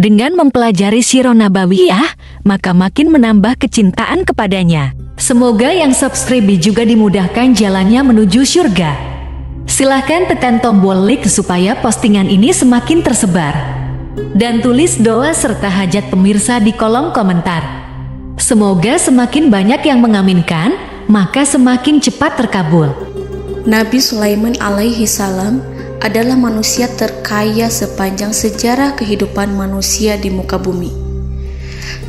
Dengan mempelajari Sirah Nabawiyah, maka makin menambah kecintaan kepadanya. Semoga yang subscribe juga dimudahkan jalannya menuju surga. Silahkan tekan tombol like supaya postingan ini semakin tersebar. Dan tulis doa serta hajat pemirsa di kolom komentar. Semoga semakin banyak yang mengaminkan, maka semakin cepat terkabul. Nabi Sulaiman alaihi salam adalah manusia terkaya sepanjang sejarah kehidupan manusia di muka bumi.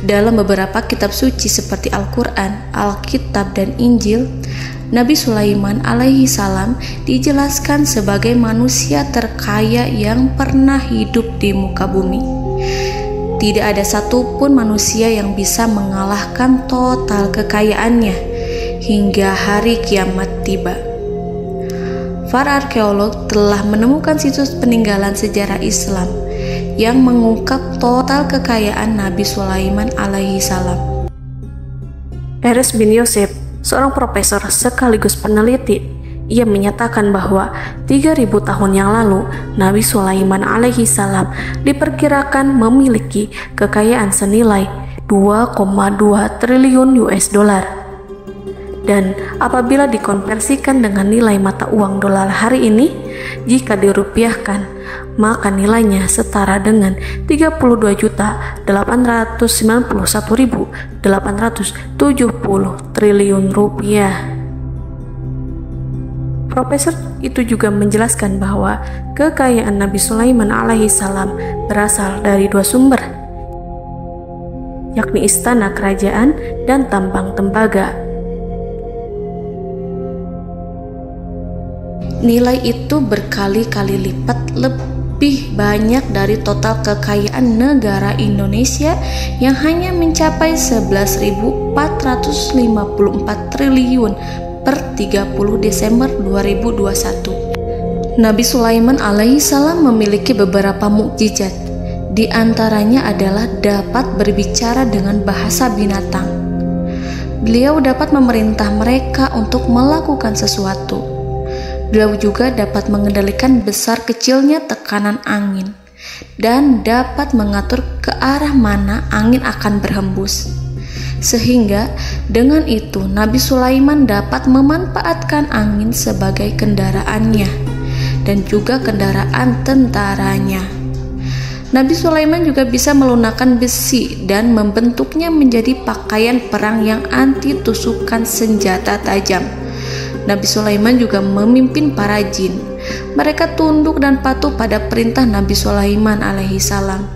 Dalam beberapa kitab suci seperti Al-Quran, Alkitab, dan Injil, Nabi Sulaiman alaihi salam dijelaskan sebagai manusia terkaya yang pernah hidup di muka bumi. Tidak ada satupun manusia yang bisa mengalahkan total kekayaannya hingga hari kiamat tiba. Para arkeolog telah menemukan situs peninggalan sejarah Islam yang mengungkap total kekayaan Nabi Sulaiman alaihi salam. Erez bin Yosef, seorang profesor sekaligus peneliti, ia menyatakan bahwa 3.000 tahun yang lalu Nabi Sulaiman alaihi salam diperkirakan memiliki kekayaan senilai 2,2 triliun US dollar. Dan apabila dikonversikan dengan nilai mata uang dolar hari ini, jika dirupiahkan, maka nilainya setara dengan 32.891.870 triliun rupiah. Profesor itu juga menjelaskan bahwa kekayaan Nabi Sulaiman alaihi salam berasal dari dua sumber, yakni istana kerajaan dan tambang tembaga. Nilai itu berkali-kali lipat lebih banyak dari total kekayaan negara Indonesia yang hanya mencapai 11.454 triliun per 30 Desember 2021. Nabi Sulaiman alaihi salam memiliki beberapa mukjizat. Di antaranya adalah dapat berbicara dengan bahasa binatang. Beliau dapat memerintah mereka untuk melakukan sesuatu. Beliau juga dapat mengendalikan besar kecilnya tekanan angin dan dapat mengatur ke arah mana angin akan berhembus. Sehingga dengan itu Nabi Sulaiman dapat memanfaatkan angin sebagai kendaraannya dan juga kendaraan tentaranya. Nabi Sulaiman juga bisa melunakkan besi dan membentuknya menjadi pakaian perang yang anti tusukan senjata tajam. Nabi Sulaiman juga memimpin para jin. Mereka tunduk dan patuh pada perintah Nabi Sulaiman alaihi salam.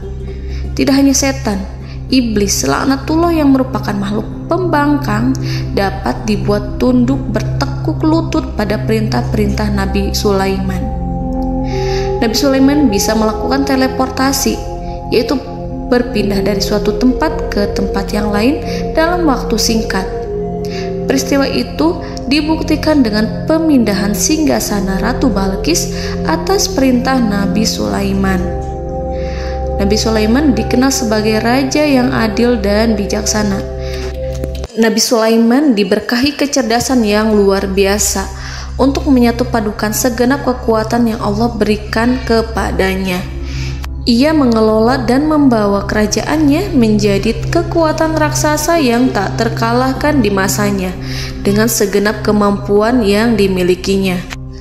Tidak hanya setan, iblis laknatullah yang merupakan makhluk pembangkang dapat dibuat tunduk bertekuk lutut pada perintah-perintah Nabi Sulaiman. Nabi Sulaiman bisa melakukan teleportasi, yaitu berpindah dari suatu tempat ke tempat yang lain dalam waktu singkat. Peristiwa itu dibuktikan dengan pemindahan singgasana Ratu Balqis atas perintah Nabi Sulaiman. Nabi Sulaiman dikenal sebagai raja yang adil dan bijaksana. Nabi Sulaiman diberkahi kecerdasan yang luar biasa untuk menyatu padukan segenap kekuatan yang Allah berikan kepadanya. Ia mengelola dan membawa kerajaannya menjadi kekuatan raksasa yang tak terkalahkan di masanya dengan segenap kemampuan yang dimilikinya.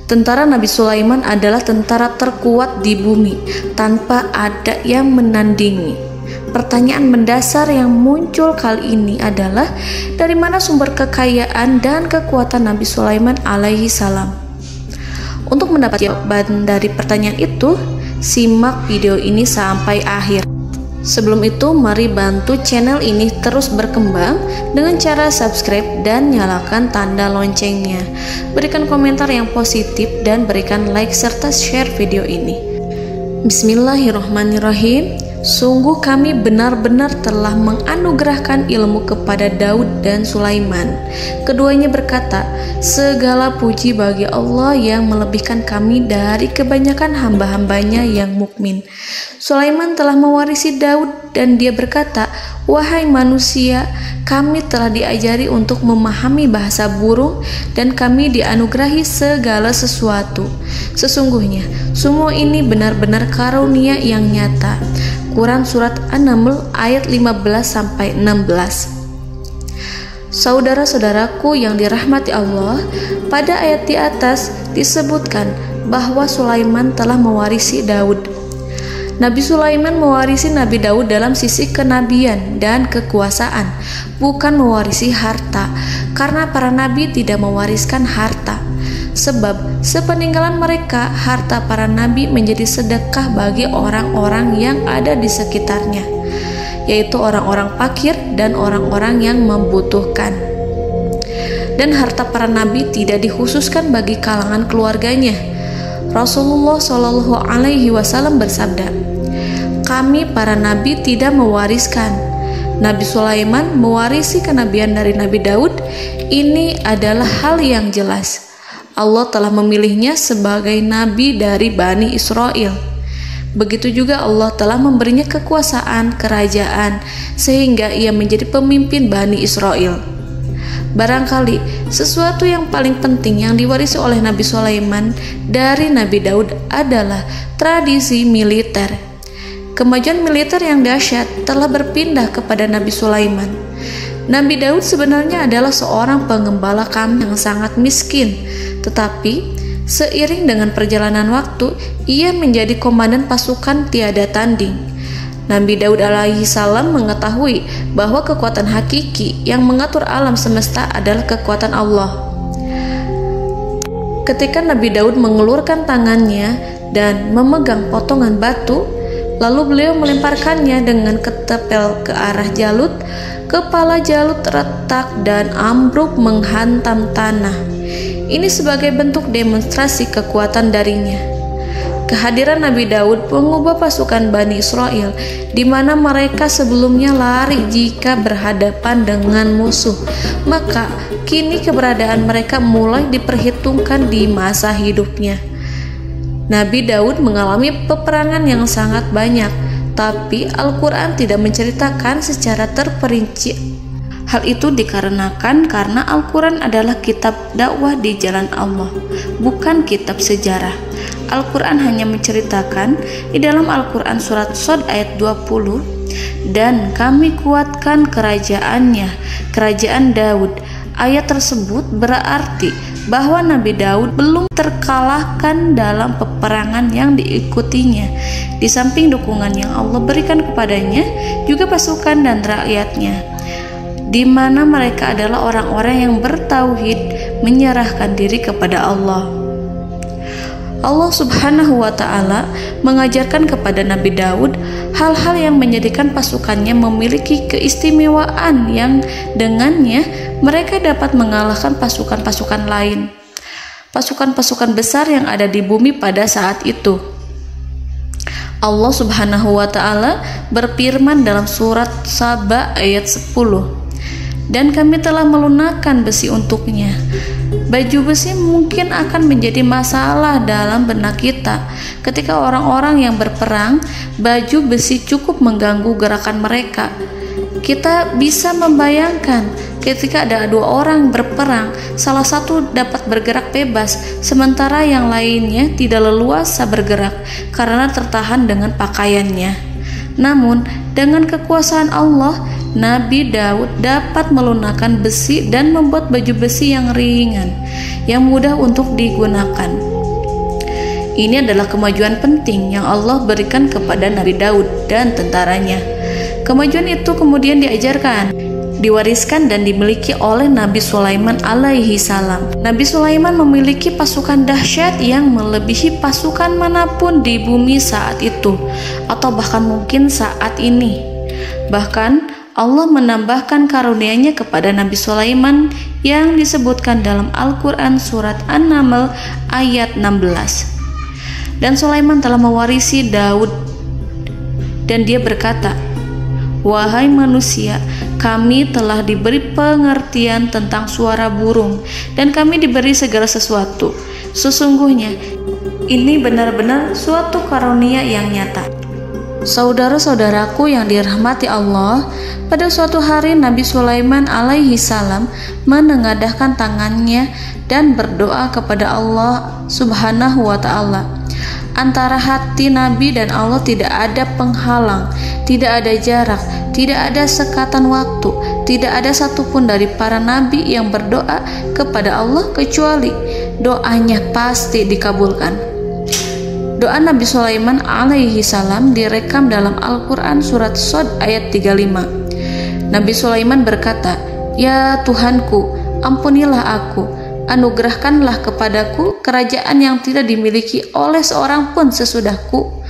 Tentara Nabi Sulaiman adalah tentara terkuat di bumi tanpa ada yang menandingi. Pertanyaan mendasar yang muncul kali ini adalah dari mana sumber kekayaan dan kekuatan Nabi Sulaiman alaihi salam? Untuk mendapat jawaban dari pertanyaan itu, simak video ini sampai akhir. Sebelum itu, mari bantu channel ini terus berkembang dengan cara subscribe dan nyalakan tanda loncengnya. Berikan komentar yang positif dan berikan like serta share video ini. Bismillahirrahmanirrahim. Sungguh kami benar-benar telah menganugerahkan ilmu kepada Daud dan Sulaiman. Keduanya berkata, segala puji bagi Allah yang melebihkan kami dari kebanyakan hamba-hambanya yang mukmin. Sulaiman telah mewarisi Daud dan dia berkata, wahai manusia, kami telah diajari untuk memahami bahasa burung dan kami dianugerahi segala sesuatu. Sesungguhnya semua ini benar-benar karunia yang nyata. Quran Surat An-Naml ayat 15-16. Saudara-saudaraku yang dirahmati Allah, pada ayat di atas disebutkan bahwa Sulaiman telah mewarisi Daud. Nabi Sulaiman mewarisi Nabi Daud dalam sisi kenabian dan kekuasaan, bukan mewarisi harta, karena para nabi tidak mewariskan harta. Sebab sepeninggalan mereka, harta para nabi menjadi sedekah bagi orang-orang yang ada di sekitarnya, yaitu orang-orang fakir dan orang-orang yang membutuhkan. Dan harta para nabi tidak dikhususkan bagi kalangan keluarganya. Rasulullah Shallallahu Alaihi Wasallam bersabda, "Kami para nabi tidak mewariskan." Nabi Sulaiman mewarisi kenabian dari Nabi Daud. Ini adalah hal yang jelas. Allah telah memilihnya sebagai nabi dari Bani Israel. Begitu juga Allah telah memberinya kekuasaan kerajaan sehingga ia menjadi pemimpin Bani Israel. Barangkali sesuatu yang paling penting yang diwarisi oleh Nabi Sulaiman dari Nabi Daud adalah tradisi militer. Kemajuan militer yang dahsyat telah berpindah kepada Nabi Sulaiman. Nabi Daud sebenarnya adalah seorang pengembala kambing yang sangat miskin, tetapi seiring dengan perjalanan waktu, ia menjadi komandan pasukan tiada tanding. Nabi Daud alaihi salam mengetahui bahwa kekuatan hakiki yang mengatur alam semesta adalah kekuatan Allah. Ketika Nabi Daud mengelurkan tangannya dan memegang potongan batu, lalu beliau melemparkannya dengan ketepel ke arah Jalut, kepala Jalut retak dan ambruk menghantam tanah. Ini sebagai bentuk demonstrasi kekuatan darinya. Kehadiran Nabi Daud mengubah pasukan Bani Israel, di mana mereka sebelumnya lari jika berhadapan dengan musuh. Maka kini keberadaan mereka mulai diperhitungkan di masa hidupnya. Nabi Daud mengalami peperangan yang sangat banyak, tapi Al-Quran tidak menceritakan secara terperinci. Hal itu dikarenakan karena Al-Quran adalah kitab dakwah di jalan Allah, bukan kitab sejarah. Al-Quran hanya menceritakan di dalam Al-Quran surat Shad ayat 20, "Dan kami kuatkan kerajaannya, kerajaan Daud." Ayat tersebut berarti bahwa Nabi Daud belum terkalahkan dalam peperangan yang diikutinya. Di samping dukungan yang Allah berikan kepadanya, juga pasukan dan rakyatnya, di mana mereka adalah orang-orang yang bertauhid, menyerahkan diri kepada Allah. Allah Subhanahu wa Ta'ala mengajarkan kepada Nabi Daud hal-hal yang menjadikan pasukannya memiliki keistimewaan yang dengannya mereka dapat mengalahkan pasukan-pasukan lain, pasukan-pasukan besar yang ada di bumi pada saat itu. Allah Subhanahu wa Ta'ala berfirman dalam surat Saba ayat 10, "Dan kami telah melunakkan besi untuknya." Baju besi mungkin akan menjadi masalah dalam benak kita. Ketika orang-orang yang berperang, baju besi cukup mengganggu gerakan mereka. Kita bisa membayangkan ketika ada dua orang berperang, salah satu dapat bergerak bebas, sementara yang lainnya tidak leluasa bergerak karena tertahan dengan pakaiannya. Namun, dengan kekuasaan Allah, Nabi Daud dapat melunakkan besi dan membuat baju besi yang ringan, yang mudah untuk digunakan. Ini adalah kemajuan penting yang Allah berikan kepada Nabi Daud dan tentaranya. Kemajuan itu kemudian diajarkan, diwariskan dan dimiliki oleh Nabi Sulaiman alaihi salam. Nabi Sulaiman memiliki pasukan dahsyat yang melebihi pasukan manapun di bumi saat itu, atau bahkan mungkin saat ini. Bahkan Allah menambahkan karunia-Nya kepada Nabi Sulaiman yang disebutkan dalam Al-Quran surat An-Naml ayat 16. Dan Sulaiman telah mewarisi Daud, dan dia berkata, "Wahai manusia, kami telah diberi pengertian tentang suara burung, dan kami diberi segala sesuatu. Sesungguhnya ini benar-benar suatu karunia yang nyata." Saudara-saudaraku yang dirahmati Allah, pada suatu hari Nabi Sulaiman alaihi salam menengadahkan tangannya dan berdoa kepada Allah Subhanahu wa ta'ala. Antara hati Nabi dan Allah tidak ada penghalang, tidak ada jarak, tidak ada sekatan waktu, tidak ada satupun dari para nabi yang berdoa kepada Allah kecuali doanya pasti dikabulkan. Doa Nabi Sulaiman alaihi salam direkam dalam Al-Quran surat Shad ayat 35. Nabi Sulaiman berkata, "Ya Tuhanku, ampunilah aku, anugerahkanlah kepadaku kerajaan yang tidak dimiliki oleh seorang pun sesudahku."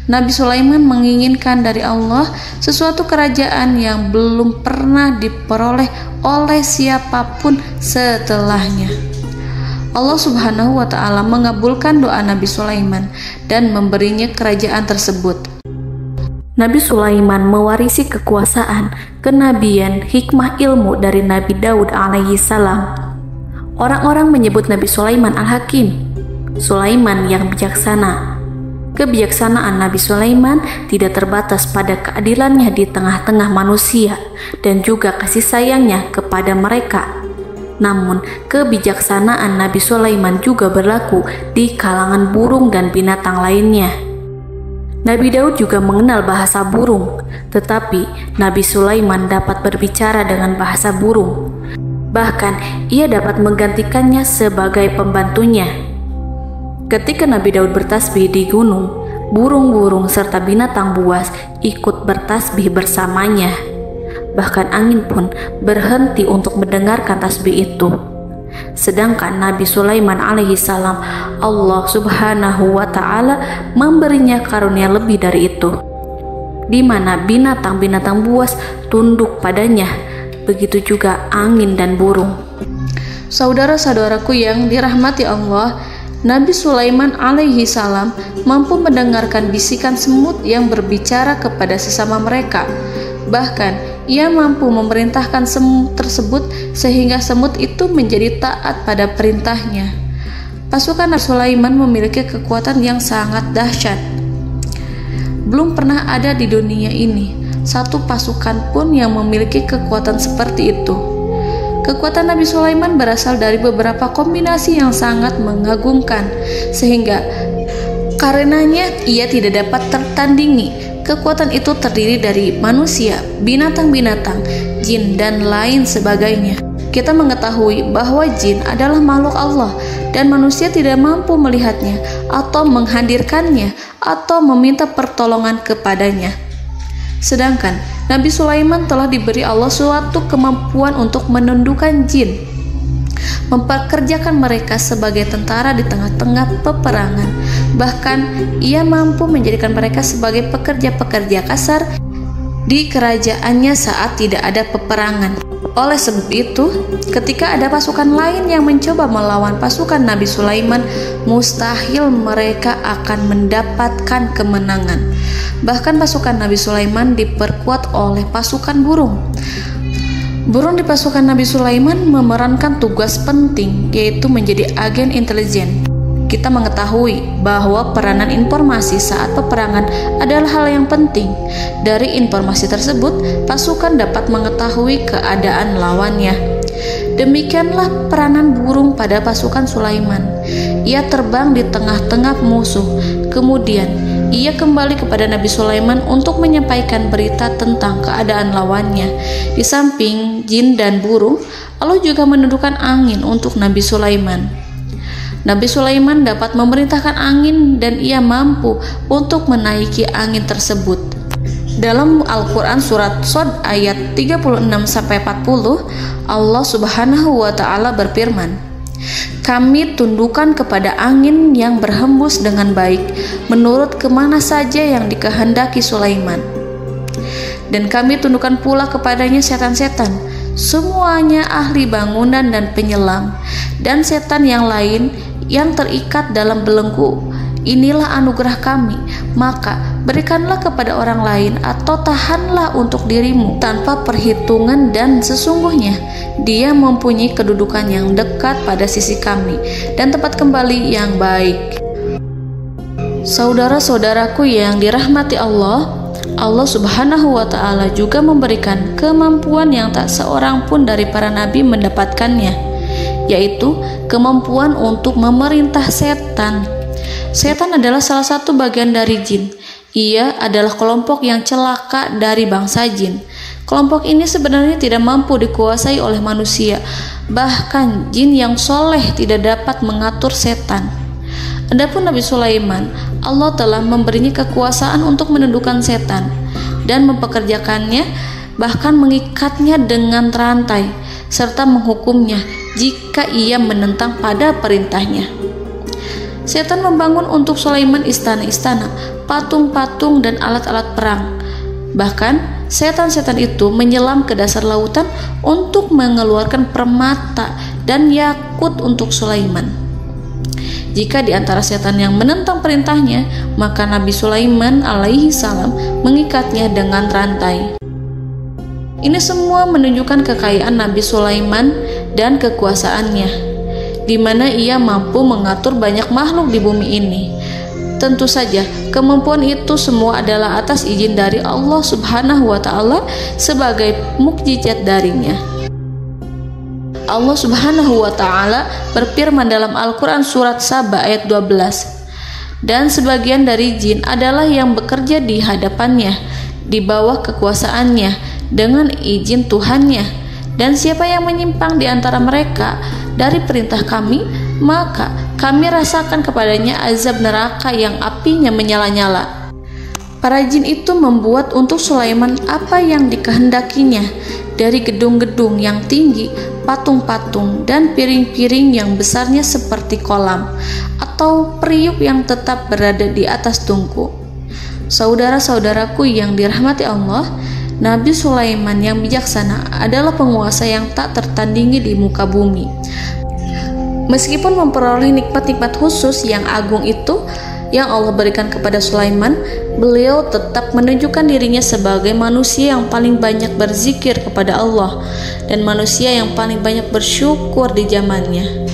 Nabi Sulaiman menginginkan dari Allah sesuatu kerajaan yang belum pernah diperoleh oleh siapapun setelahnya. Allah Subhanahu wa ta'ala mengabulkan doa Nabi Sulaiman dan memberinya kerajaan tersebut. Nabi Sulaiman mewarisi kekuasaan, kenabian, hikmah ilmu dari Nabi Daud alaihi salam. Orang-orang menyebut Nabi Sulaiman Al-Hakim, Sulaiman yang bijaksana. Kebijaksanaan Nabi Sulaiman tidak terbatas pada keadilannya di tengah-tengah manusia dan juga kasih sayangnya kepada mereka. Namun, kebijaksanaan Nabi Sulaiman juga berlaku di kalangan burung dan binatang lainnya. Nabi Daud juga mengenal bahasa burung, tetapi Nabi Sulaiman dapat berbicara dengan bahasa burung. Bahkan, ia dapat menggantikannya sebagai pembantunya. Ketika Nabi Daud bertasbih di gunung, burung-burung serta binatang buas ikut bertasbih bersamanya. Bahkan angin pun berhenti untuk mendengarkan tasbih itu. Sedangkan Nabi Sulaiman alaihi salam, Allah Subhanahu wa ta'ala memberinya karunia lebih dari itu, di mana binatang-binatang buas tunduk padanya, begitu juga angin dan burung. Saudara-saudaraku yang dirahmati Allah, Nabi Sulaiman alaihi salam mampu mendengarkan bisikan semut yang berbicara kepada sesama mereka. Bahkan ia mampu memerintahkan semut tersebut sehingga semut itu menjadi taat pada perintahnya. Pasukan Nabi Sulaiman memiliki kekuatan yang sangat dahsyat. Belum pernah ada di dunia ini satu pasukan pun yang memiliki kekuatan seperti itu. Kekuatan Nabi Sulaiman berasal dari beberapa kombinasi yang sangat mengagumkan, sehingga karenanya ia tidak dapat tertandingi. Kekuatan itu terdiri dari manusia, binatang-binatang, jin, dan lain sebagainya. Kita mengetahui bahwa jin adalah makhluk Allah dan manusia tidak mampu melihatnya atau menghadirkannya atau meminta pertolongan kepadanya. Sedangkan Nabi Sulaiman telah diberi Allah suatu kemampuan untuk menundukkan jin, mempekerjakan mereka sebagai tentara di tengah-tengah peperangan. Bahkan ia mampu menjadikan mereka sebagai pekerja-pekerja kasar di kerajaannya saat tidak ada peperangan. Oleh sebab itu, ketika ada pasukan lain yang mencoba melawan pasukan Nabi Sulaiman, mustahil mereka akan mendapatkan kemenangan. Bahkan pasukan Nabi Sulaiman diperkuat oleh pasukan burung. Burung di pasukan Nabi Sulaiman memerankan tugas penting, yaitu menjadi agen intelijen. Kita mengetahui bahwa peranan informasi saat peperangan adalah hal yang penting. Dari informasi tersebut, pasukan dapat mengetahui keadaan lawannya. Demikianlah peranan burung pada pasukan Sulaiman. Ia terbang di tengah-tengah musuh. Kemudian, ia kembali kepada Nabi Sulaiman untuk menyampaikan berita tentang keadaan lawannya. Di samping jin dan burung, Allah juga menundukkan angin untuk Nabi Sulaiman. Nabi Sulaiman dapat memerintahkan angin dan ia mampu untuk menaiki angin tersebut. Dalam Al-Quran surat Shad ayat 36-40, Allah Subhanahu wa ta'ala berfirman, "Kami tundukkan kepada angin yang berhembus dengan baik menurut kemana saja yang dikehendaki Sulaiman. Dan kami tundukkan pula kepadanya setan-setan, semuanya ahli bangunan dan penyelam, dan setan yang lain yang terikat dalam belenggu. Inilah anugerah kami, maka berikanlah kepada orang lain atau tahanlah untuk dirimu tanpa perhitungan, dan sesungguhnya dia mempunyai kedudukan yang dekat pada sisi kami dan tempat kembali yang baik." Saudara-saudaraku yang dirahmati Allah, Allah Subhanahu wa Ta'ala juga memberikan kemampuan yang tak seorang pun dari para nabi mendapatkannya, yaitu kemampuan untuk memerintah setan. Setan adalah salah satu bagian dari jin. Ia adalah kelompok yang celaka dari bangsa jin. Kelompok ini sebenarnya tidak mampu dikuasai oleh manusia. Bahkan jin yang soleh tidak dapat mengatur setan. Adapun Nabi Sulaiman, Allah telah memberinya kekuasaan untuk menundukkan setan dan mempekerjakannya, bahkan mengikatnya dengan rantai serta menghukumnya jika ia menentang pada perintahnya. Setan membangun untuk Sulaiman istana-istana, patung-patung dan alat-alat perang. Bahkan setan-setan itu menyelam ke dasar lautan untuk mengeluarkan permata dan yakut untuk Sulaiman. Jika di antara setan yang menentang perintahnya, maka Nabi Sulaiman alaihi salam mengikatnya dengan rantai. Ini semua menunjukkan kekayaan Nabi Sulaiman dan kekuasaannya, di mana ia mampu mengatur banyak makhluk di bumi ini. Tentu saja, kemampuan itu semua adalah atas izin dari Allah Subhanahu wa Ta'ala sebagai mukjizat darinya. Allah Subhanahu wa Ta'ala berfirman dalam Al-Quran surat Saba ayat 12, dan sebagian dari jin adalah yang bekerja di hadapannya di bawah kekuasaannya dengan izin Tuhannya, dan siapa yang menyimpang di antara mereka dari perintah kami, maka kami rasakan kepadanya azab neraka yang apinya menyala-nyala. Para jin itu membuat untuk Sulaiman apa yang dikehendakinya, dari gedung-gedung yang tinggi, patung-patung, dan piring-piring yang besarnya seperti kolam, atau periuk yang tetap berada di atas tungku. Saudara-saudaraku yang dirahmati Allah, Nabi Sulaiman yang bijaksana adalah penguasa yang tak tertandingi di muka bumi. Meskipun memperoleh nikmat-nikmat khusus yang agung itu yang Allah berikan kepada Sulaiman, beliau tetap menunjukkan dirinya sebagai manusia yang paling banyak berzikir kepada Allah dan manusia yang paling banyak bersyukur di zamannya.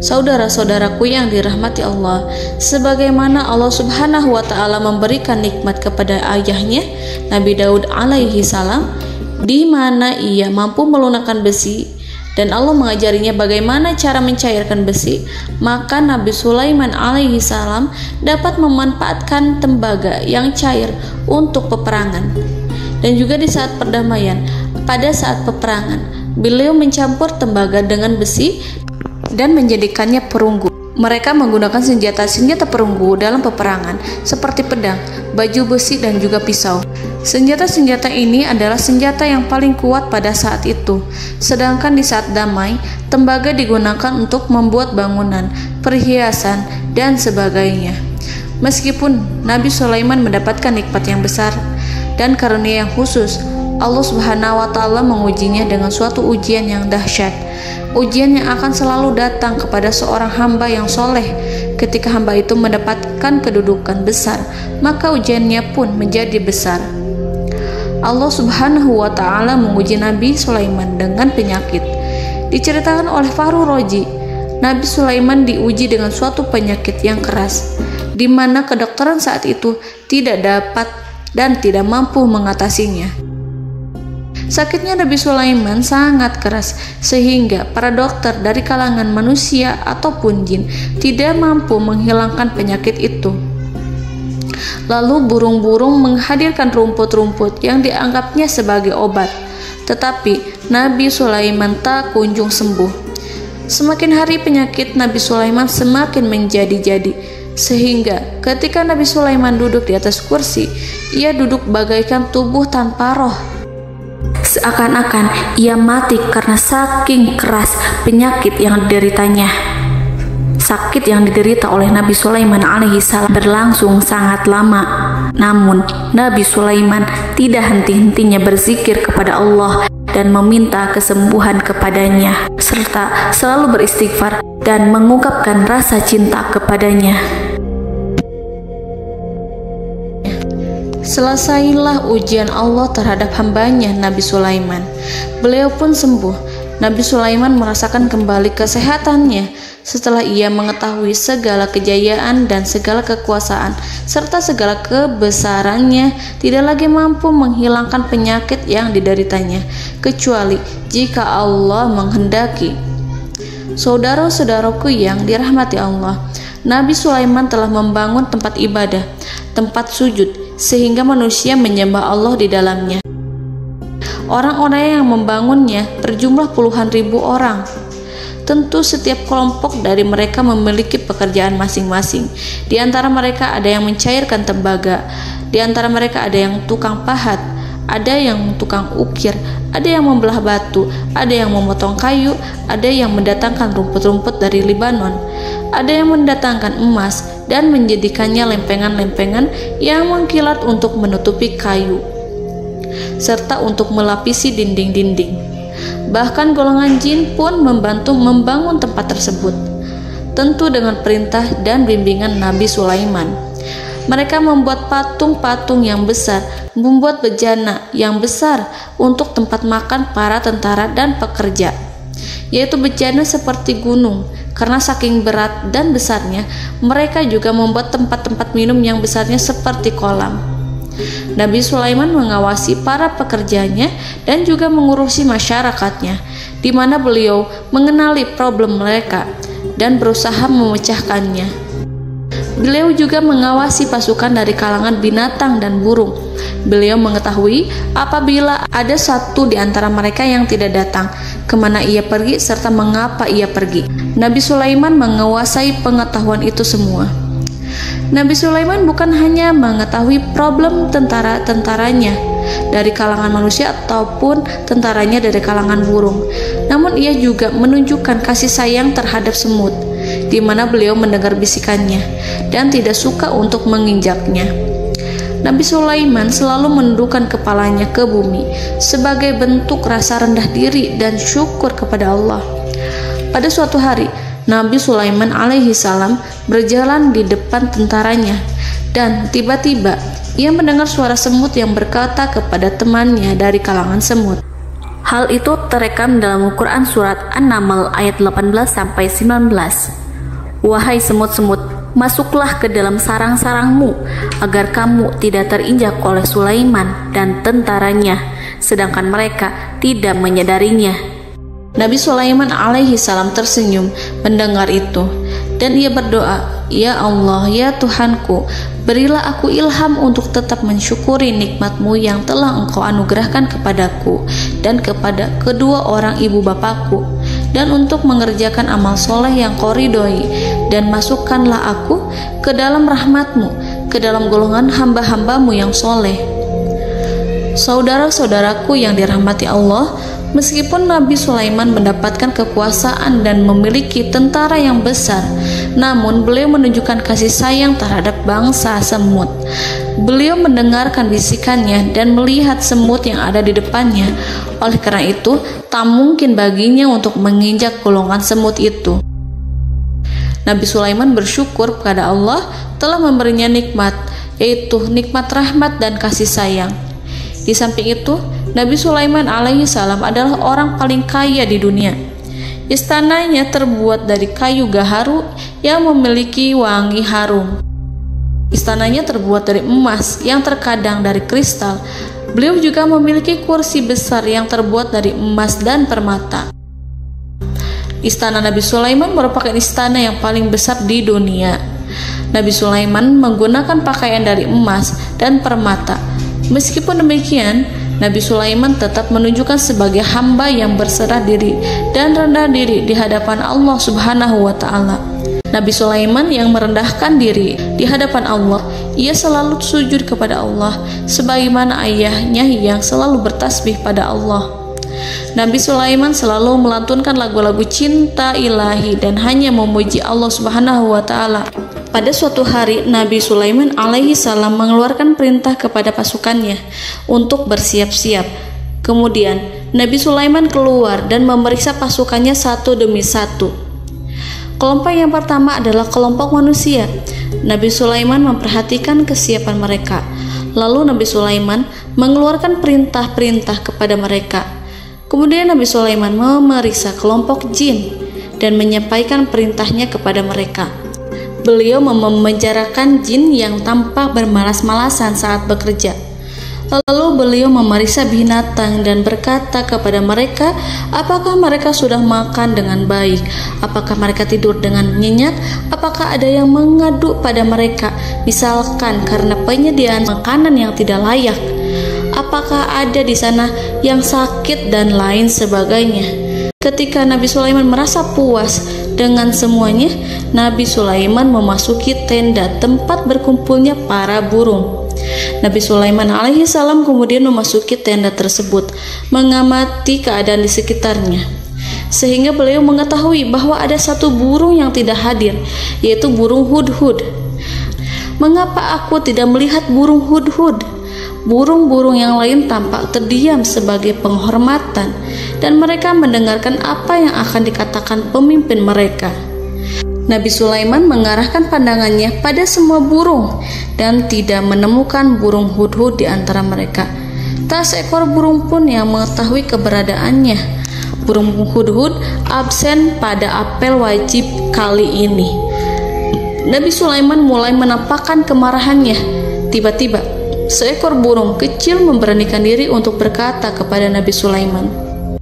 Saudara-saudaraku yang dirahmati Allah, sebagaimana Allah Subhanahu wa Ta'ala memberikan nikmat kepada ayahnya Nabi Daud alaihi salam, di mana ia mampu melunakkan besi, dan Allah mengajarinya bagaimana cara mencairkan besi, maka Nabi Sulaiman alaihi salam dapat memanfaatkan tembaga yang cair untuk peperangan. Dan juga di saat perdamaian, pada saat peperangan, beliau mencampur tembaga dengan besi dan menjadikannya perunggu. Mereka menggunakan senjata-senjata perunggu dalam peperangan seperti pedang, baju besi, dan juga pisau. Senjata-senjata ini adalah senjata yang paling kuat pada saat itu. Sedangkan di saat damai, tembaga digunakan untuk membuat bangunan, perhiasan, dan sebagainya. Meskipun Nabi Sulaiman mendapatkan nikmat yang besar dan karunia yang khusus, Allah Subhanahu wa Ta'ala mengujinya dengan suatu ujian yang dahsyat. Ujian yang akan selalu datang kepada seorang hamba yang soleh. Ketika hamba itu mendapatkan kedudukan besar, maka ujiannya pun menjadi besar. Allah Subhanahu wa Ta'ala menguji Nabi Sulaiman dengan penyakit. Diceritakan oleh Fahru Roji, Nabi Sulaiman diuji dengan suatu penyakit yang keras, di mana kedokteran saat itu tidak dapat dan tidak mampu mengatasinya. Sakitnya Nabi Sulaiman sangat keras sehingga para dokter dari kalangan manusia ataupun jin tidak mampu menghilangkan penyakit itu. Lalu burung-burung menghadirkan rumput-rumput yang dianggapnya sebagai obat, tetapi Nabi Sulaiman tak kunjung sembuh. Semakin hari penyakit Nabi Sulaiman semakin menjadi-jadi, sehingga ketika Nabi Sulaiman duduk di atas kursi, ia duduk bagaikan tubuh tanpa roh. Seakan-akan ia mati karena saking keras penyakit yang dideritanya. Sakit yang diderita oleh Nabi Sulaiman alaihi salam berlangsung sangat lama. Namun Nabi Sulaiman tidak henti-hentinya berzikir kepada Allah dan meminta kesembuhan kepadanya, serta selalu beristighfar dan mengungkapkan rasa cinta kepadanya. Selesailah ujian Allah terhadap hambanya Nabi Sulaiman. Beliau pun sembuh. Nabi Sulaiman merasakan kembali kesehatannya setelah ia mengetahui segala kejayaan dan segala kekuasaan serta segala kebesarannya tidak lagi mampu menghilangkan penyakit yang dideritanya kecuali jika Allah menghendaki. Saudara-saudaraku yang dirahmati Allah, Nabi Sulaiman telah membangun tempat ibadah, tempat sujud, sehingga manusia menyembah Allah di dalamnya. Orang-orang yang membangunnya berjumlah puluhan ribu orang. Tentu setiap kelompok dari mereka memiliki pekerjaan masing-masing. Di antara mereka ada yang mencairkan tembaga, di antara mereka ada yang tukang pahat, ada yang tukang ukir, ada yang membelah batu, ada yang memotong kayu, ada yang mendatangkan rumput-rumput dari Libanon, ada yang mendatangkan emas dan menjadikannya lempengan-lempengan yang mengkilat untuk menutupi kayu, serta untuk melapisi dinding-dinding. Bahkan golongan jin pun membantu membangun tempat tersebut, tentu dengan perintah dan bimbingan Nabi Sulaiman. Mereka membuat patung-patung yang besar, membuat bejana yang besar untuk tempat makan para tentara dan pekerja, yaitu bejana seperti gunung. Karena saking berat dan besarnya, mereka juga membuat tempat-tempat minum yang besarnya seperti kolam. Nabi Sulaiman mengawasi para pekerjanya dan juga mengurusi masyarakatnya, di mana beliau mengenali problem mereka dan berusaha memecahkannya. Beliau juga mengawasi pasukan dari kalangan binatang dan burung. Beliau mengetahui apabila ada satu di antara mereka yang tidak datang, kemana ia pergi serta mengapa ia pergi. Nabi Sulaiman menguasai pengetahuan itu semua. Nabi Sulaiman bukan hanya mengetahui problem tentara-tentaranya dari kalangan manusia ataupun tentaranya dari kalangan burung, namun ia juga menunjukkan kasih sayang terhadap semut, di mana beliau mendengar bisikannya dan tidak suka untuk menginjaknya. Nabi Sulaiman selalu menundukkan kepalanya ke bumi sebagai bentuk rasa rendah diri dan syukur kepada Allah. Pada suatu hari, Nabi Sulaiman alaihi salam berjalan di depan tentaranya dan tiba-tiba ia mendengar suara semut yang berkata kepada temannya dari kalangan semut. Hal itu terekam dalam Al-Quran surat An-Naml ayat 18-19. Wahai semut-semut, masuklah ke dalam sarang-sarangmu agar kamu tidak terinjak oleh Sulaiman dan tentaranya, sedangkan mereka tidak menyadarinya. Nabi Sulaiman alaihi salam tersenyum mendengar itu dan ia berdoa, "Ya Allah, ya Tuhanku, berilah aku ilham untuk tetap mensyukuri nikmat-Mu yang telah Engkau anugerahkan kepadaku dan kepada kedua orang ibu bapakku, dan untuk mengerjakan amal soleh yang Kau ridhoi, dan masukkanlah aku ke dalam rahmat-Mu, ke dalam golongan hamba-hamba-Mu yang soleh." Saudara-saudaraku yang dirahmati Allah, meskipun Nabi Sulaiman mendapatkan kekuasaan dan memiliki tentara yang besar, namun beliau menunjukkan kasih sayang terhadap bangsa semut. Beliau mendengarkan bisikannya dan melihat semut yang ada di depannya. Oleh karena itu, tak mungkin baginya untuk menginjak golongan semut itu. Nabi Sulaiman bersyukur kepada Allah telah memberinya nikmat, yaitu nikmat rahmat dan kasih sayang. Di samping itu, Nabi Sulaiman alaihi salam adalah orang paling kaya di dunia. Istananya terbuat dari kayu gaharu yang memiliki wangi harum. Istananya terbuat dari emas yang terkadang dari kristal. Beliau juga memiliki kursi besar yang terbuat dari emas dan permata. Istana Nabi Sulaiman merupakan istana yang paling besar di dunia. Nabi Sulaiman menggunakan pakaian dari emas dan permata. Meskipun demikian, Nabi Sulaiman tetap menunjukkan sebagai hamba yang berserah diri dan rendah diri di hadapan Allah Subhanahu wa Ta'ala. Nabi Sulaiman yang merendahkan diri di hadapan Allah, ia selalu sujud kepada Allah, sebagaimana ayahnya yang selalu bertasbih pada Allah. Nabi Sulaiman selalu melantunkan lagu-lagu cinta ilahi dan hanya memuji Allah Subhanahu wa Ta'ala. Pada suatu hari, Nabi Sulaiman alaihi salam mengeluarkan perintah kepada pasukannya untuk bersiap-siap. Kemudian, Nabi Sulaiman keluar dan memeriksa pasukannya satu demi satu. Kelompok yang pertama adalah kelompok manusia. Nabi Sulaiman memperhatikan kesiapan mereka. Lalu Nabi Sulaiman mengeluarkan perintah-perintah kepada mereka. Kemudian Nabi Sulaiman memeriksa kelompok jin dan menyampaikan perintahnya kepada mereka. Beliau memenjarakan jin yang tampak bermalas-malasan saat bekerja. Lalu beliau memeriksa binatang dan berkata kepada mereka, apakah mereka sudah makan dengan baik? Apakah mereka tidur dengan nyenyak? Apakah ada yang mengadu pada mereka, misalkan karena penyediaan makanan yang tidak layak? Apakah ada di sana yang sakit dan lain sebagainya? Ketika Nabi Sulaiman merasa puas dengan semuanya, Nabi Sulaiman memasuki tenda tempat berkumpulnya para burung. Nabi Sulaiman alaihissalam kemudian memasuki tenda tersebut, mengamati keadaan di sekitarnya, sehingga beliau mengetahui bahwa ada satu burung yang tidak hadir, yaitu burung hudhud. Mengapa aku tidak melihat burung hudhud? Burung-burung yang lain tampak terdiam sebagai penghormatan, dan mereka mendengarkan apa yang akan dikatakan pemimpin mereka. Nabi Sulaiman mengarahkan pandangannya pada semua burung dan tidak menemukan burung hudhud di antara mereka. Tak seekor burung pun yang mengetahui keberadaannya. Burung hudhud absen pada apel wajib kali ini. Nabi Sulaiman mulai menampakkan kemarahannya. Tiba-tiba, seekor burung kecil memberanikan diri untuk berkata kepada Nabi Sulaiman,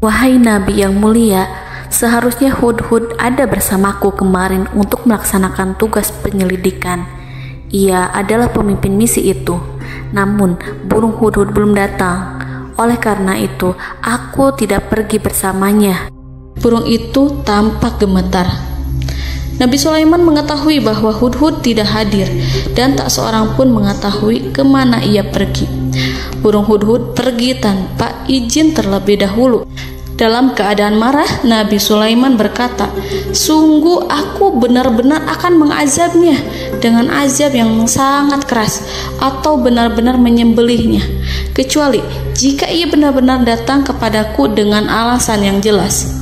"Wahai Nabi yang mulia, seharusnya hudhud ada bersamaku kemarin untuk melaksanakan tugas penyelidikan. Ia adalah pemimpin misi itu. Namun, burung hudhud belum datang. Oleh karena itu, aku tidak pergi bersamanya." Burung itu tampak gemetar. Nabi Sulaiman mengetahui bahwa hudhud tidak hadir dan tak seorang pun mengetahui kemana ia pergi. Burung hudhud pergi tanpa izin terlebih dahulu. Dalam keadaan marah, Nabi Sulaiman berkata, "Sungguh aku benar-benar akan mengazabnya dengan azab yang sangat keras atau benar-benar menyembelihnya, kecuali jika ia benar-benar datang kepadaku dengan alasan yang jelas."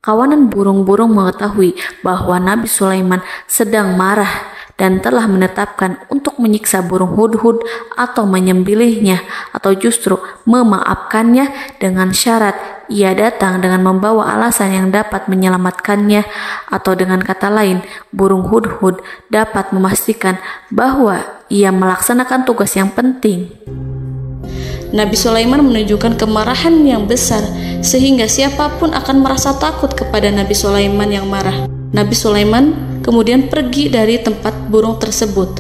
Kawanan burung-burung mengetahui bahwa Nabi Sulaiman sedang marah dan telah menetapkan untuk menyiksa burung hudhud atau menyembelihnya atau justru memaafkannya dengan syarat ia datang dengan membawa alasan yang dapat menyelamatkannya, atau dengan kata lain, burung hudhud dapat memastikan bahwa ia melaksanakan tugas yang penting. Nabi Sulaiman menunjukkan kemarahan yang besar sehingga siapapun akan merasa takut kepada Nabi Sulaiman yang marah. Nabi Sulaiman kemudian pergi dari tempat burung tersebut.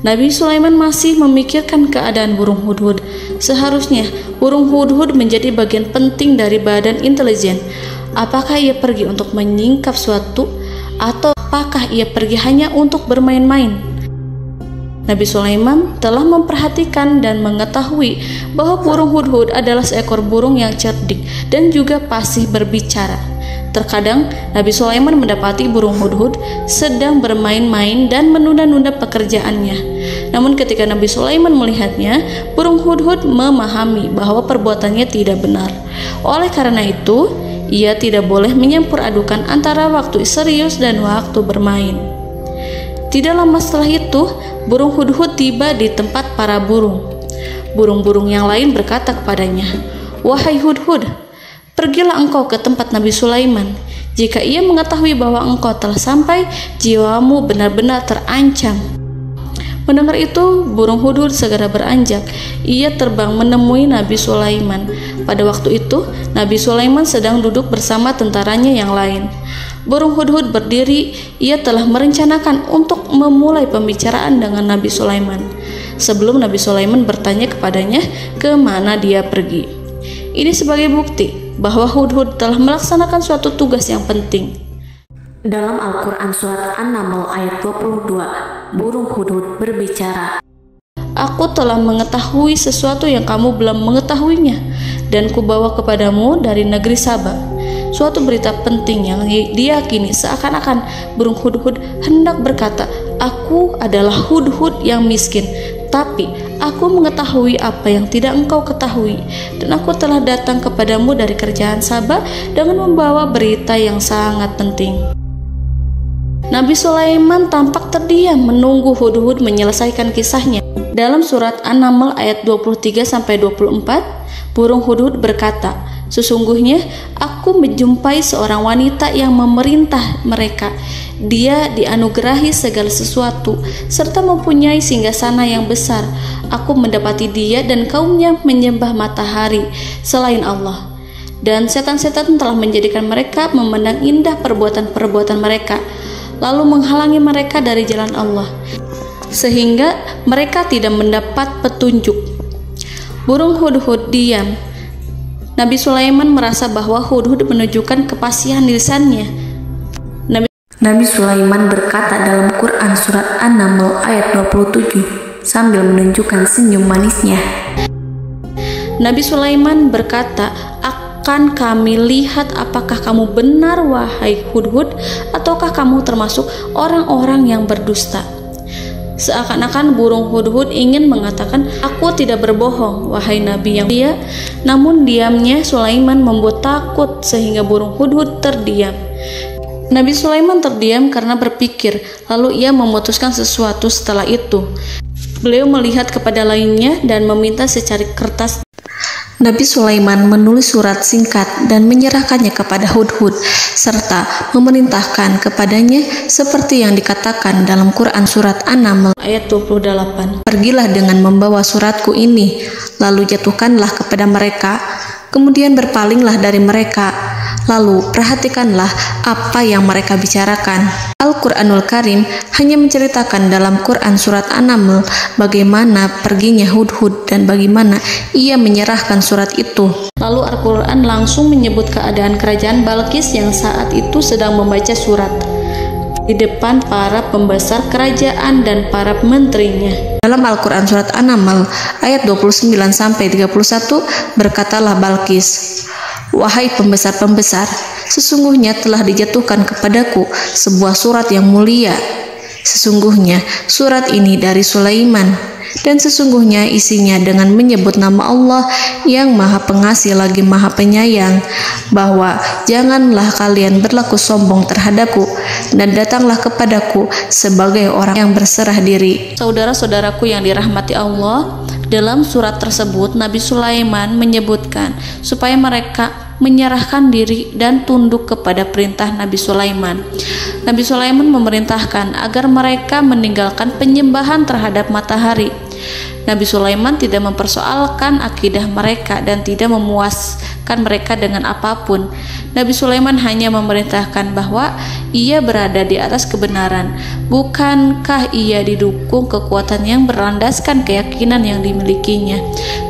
Nabi Sulaiman masih memikirkan keadaan burung hudhud. Seharusnya burung hudhud menjadi bagian penting dari badan intelijen. Apakah ia pergi untuk menyingkap suatu, atau apakah ia pergi hanya untuk bermain-main? Nabi Sulaiman telah memperhatikan dan mengetahui bahwa burung hudhud adalah seekor burung yang cerdik dan juga fasih berbicara. Terkadang Nabi Sulaiman mendapati burung hudhud sedang bermain-main dan menunda-nunda pekerjaannya. Namun ketika Nabi Sulaiman melihatnya, burung hudhud memahami bahwa perbuatannya tidak benar. Oleh karena itu, ia tidak boleh menyampur adukan antara waktu serius dan waktu bermain. Tidak lama setelah itu, burung hudhud tiba di tempat para burung. Burung-burung yang lain berkata kepadanya, "Wahai hudhud, pergilah engkau ke tempat Nabi Sulaiman. Jika ia mengetahui bahwa engkau telah sampai, jiwamu benar-benar terancam." Mendengar itu, burung hudhud segera beranjak. Ia terbang menemui Nabi Sulaiman. Pada waktu itu, Nabi Sulaiman sedang duduk bersama tentaranya yang lain. Burung hudhud berdiri. Ia telah merencanakan untuk memulai pembicaraan dengan Nabi Sulaiman sebelum Nabi Sulaiman bertanya kepadanya kemana dia pergi. Ini sebagai bukti bahwa hudhud telah melaksanakan suatu tugas yang penting. Dalam Al-Quran Surat An-Naml ayat 22, burung hudhud berbicara, "Aku telah mengetahui sesuatu yang kamu belum mengetahuinya, dan kubawa kepadamu dari negeri Saba suatu berita penting yang diyakini seakan-akan burung hudhud hendak berkata, 'Aku adalah hudhud yang miskin, tapi aku mengetahui apa yang tidak engkau ketahui, dan aku telah datang kepadamu dari kerajaan Saba dengan membawa berita yang sangat penting.'" Nabi Sulaiman tampak terdiam menunggu hudhud menyelesaikan kisahnya. Dalam surat An-Naml ayat 23-24, burung hudhud berkata, "Sesungguhnya aku menjumpai seorang wanita yang memerintah mereka. Dia dianugerahi segala sesuatu serta mempunyai singgasana yang besar. Aku mendapati dia dan kaumnya menyembah matahari selain Allah. Dan setan-setan telah menjadikan mereka memandang indah perbuatan-perbuatan mereka, lalu menghalangi mereka dari jalan Allah, sehingga mereka tidak mendapat petunjuk." Burung hudhud diam. Nabi Sulaiman merasa bahwa hudhud menunjukkan kefasihan lisannya. Nabi Sulaiman berkata dalam Quran surat An-Naml ayat 27 sambil menunjukkan senyum manisnya. Nabi Sulaiman berkata, "Akan kami lihat apakah kamu benar, wahai hudhud, ataukah kamu termasuk orang-orang yang berdusta." Seakan-akan burung hudhud ingin mengatakan, "Aku tidak berbohong, wahai Nabi yang mulia." Namun diamnya Sulaiman membuat takut sehingga burung hudhud terdiam. Nabi Sulaiman terdiam karena berpikir, lalu ia memutuskan sesuatu setelah itu. Beliau melihat kepada lainnya dan meminta secari kertas. Nabi Sulaiman menulis surat singkat dan menyerahkannya kepada hudhud serta memerintahkan kepadanya seperti yang dikatakan dalam Quran surat An-Naml ayat 28. "Pergilah dengan membawa suratku ini, lalu jatuhkanlah kepada mereka, kemudian berpalinglah dari mereka, lalu perhatikanlah apa yang mereka bicarakan." Al-Quranul Karim hanya menceritakan dalam Quran surat An-Naml bagaimana perginya hudhud dan bagaimana ia menyerahkan surat itu. Lalu Al-Quran langsung menyebut keadaan kerajaan Balqis yang saat itu sedang membaca surat di depan para pembesar kerajaan dan para menterinya. Dalam Al-Quran surat An-Naml ayat 29-31 berkatalah Balqis, "Wahai pembesar-pembesar, sesungguhnya telah dijatuhkan kepadaku sebuah surat yang mulia. Sesungguhnya surat ini dari Sulaiman, dan sesungguhnya isinya dengan menyebut nama Allah yang Maha Pengasih lagi Maha Penyayang, bahwa janganlah kalian berlaku sombong terhadapku, dan datanglah kepadaku sebagai orang yang berserah diri." Saudara-saudaraku yang dirahmati Allah, dalam surat tersebut Nabi Sulaiman menyebutkan supaya mereka menyerahkan diri dan tunduk kepada perintah Nabi Sulaiman. Nabi Sulaiman memerintahkan agar mereka meninggalkan penyembahan terhadap matahari. Nabi Sulaiman tidak mempersoalkan akidah mereka dan tidak memuaskan mereka dengan apapun. Nabi Sulaiman hanya memerintahkan bahwa ia berada di atas kebenaran. Bukankah ia didukung kekuatan yang berlandaskan keyakinan yang dimilikinya?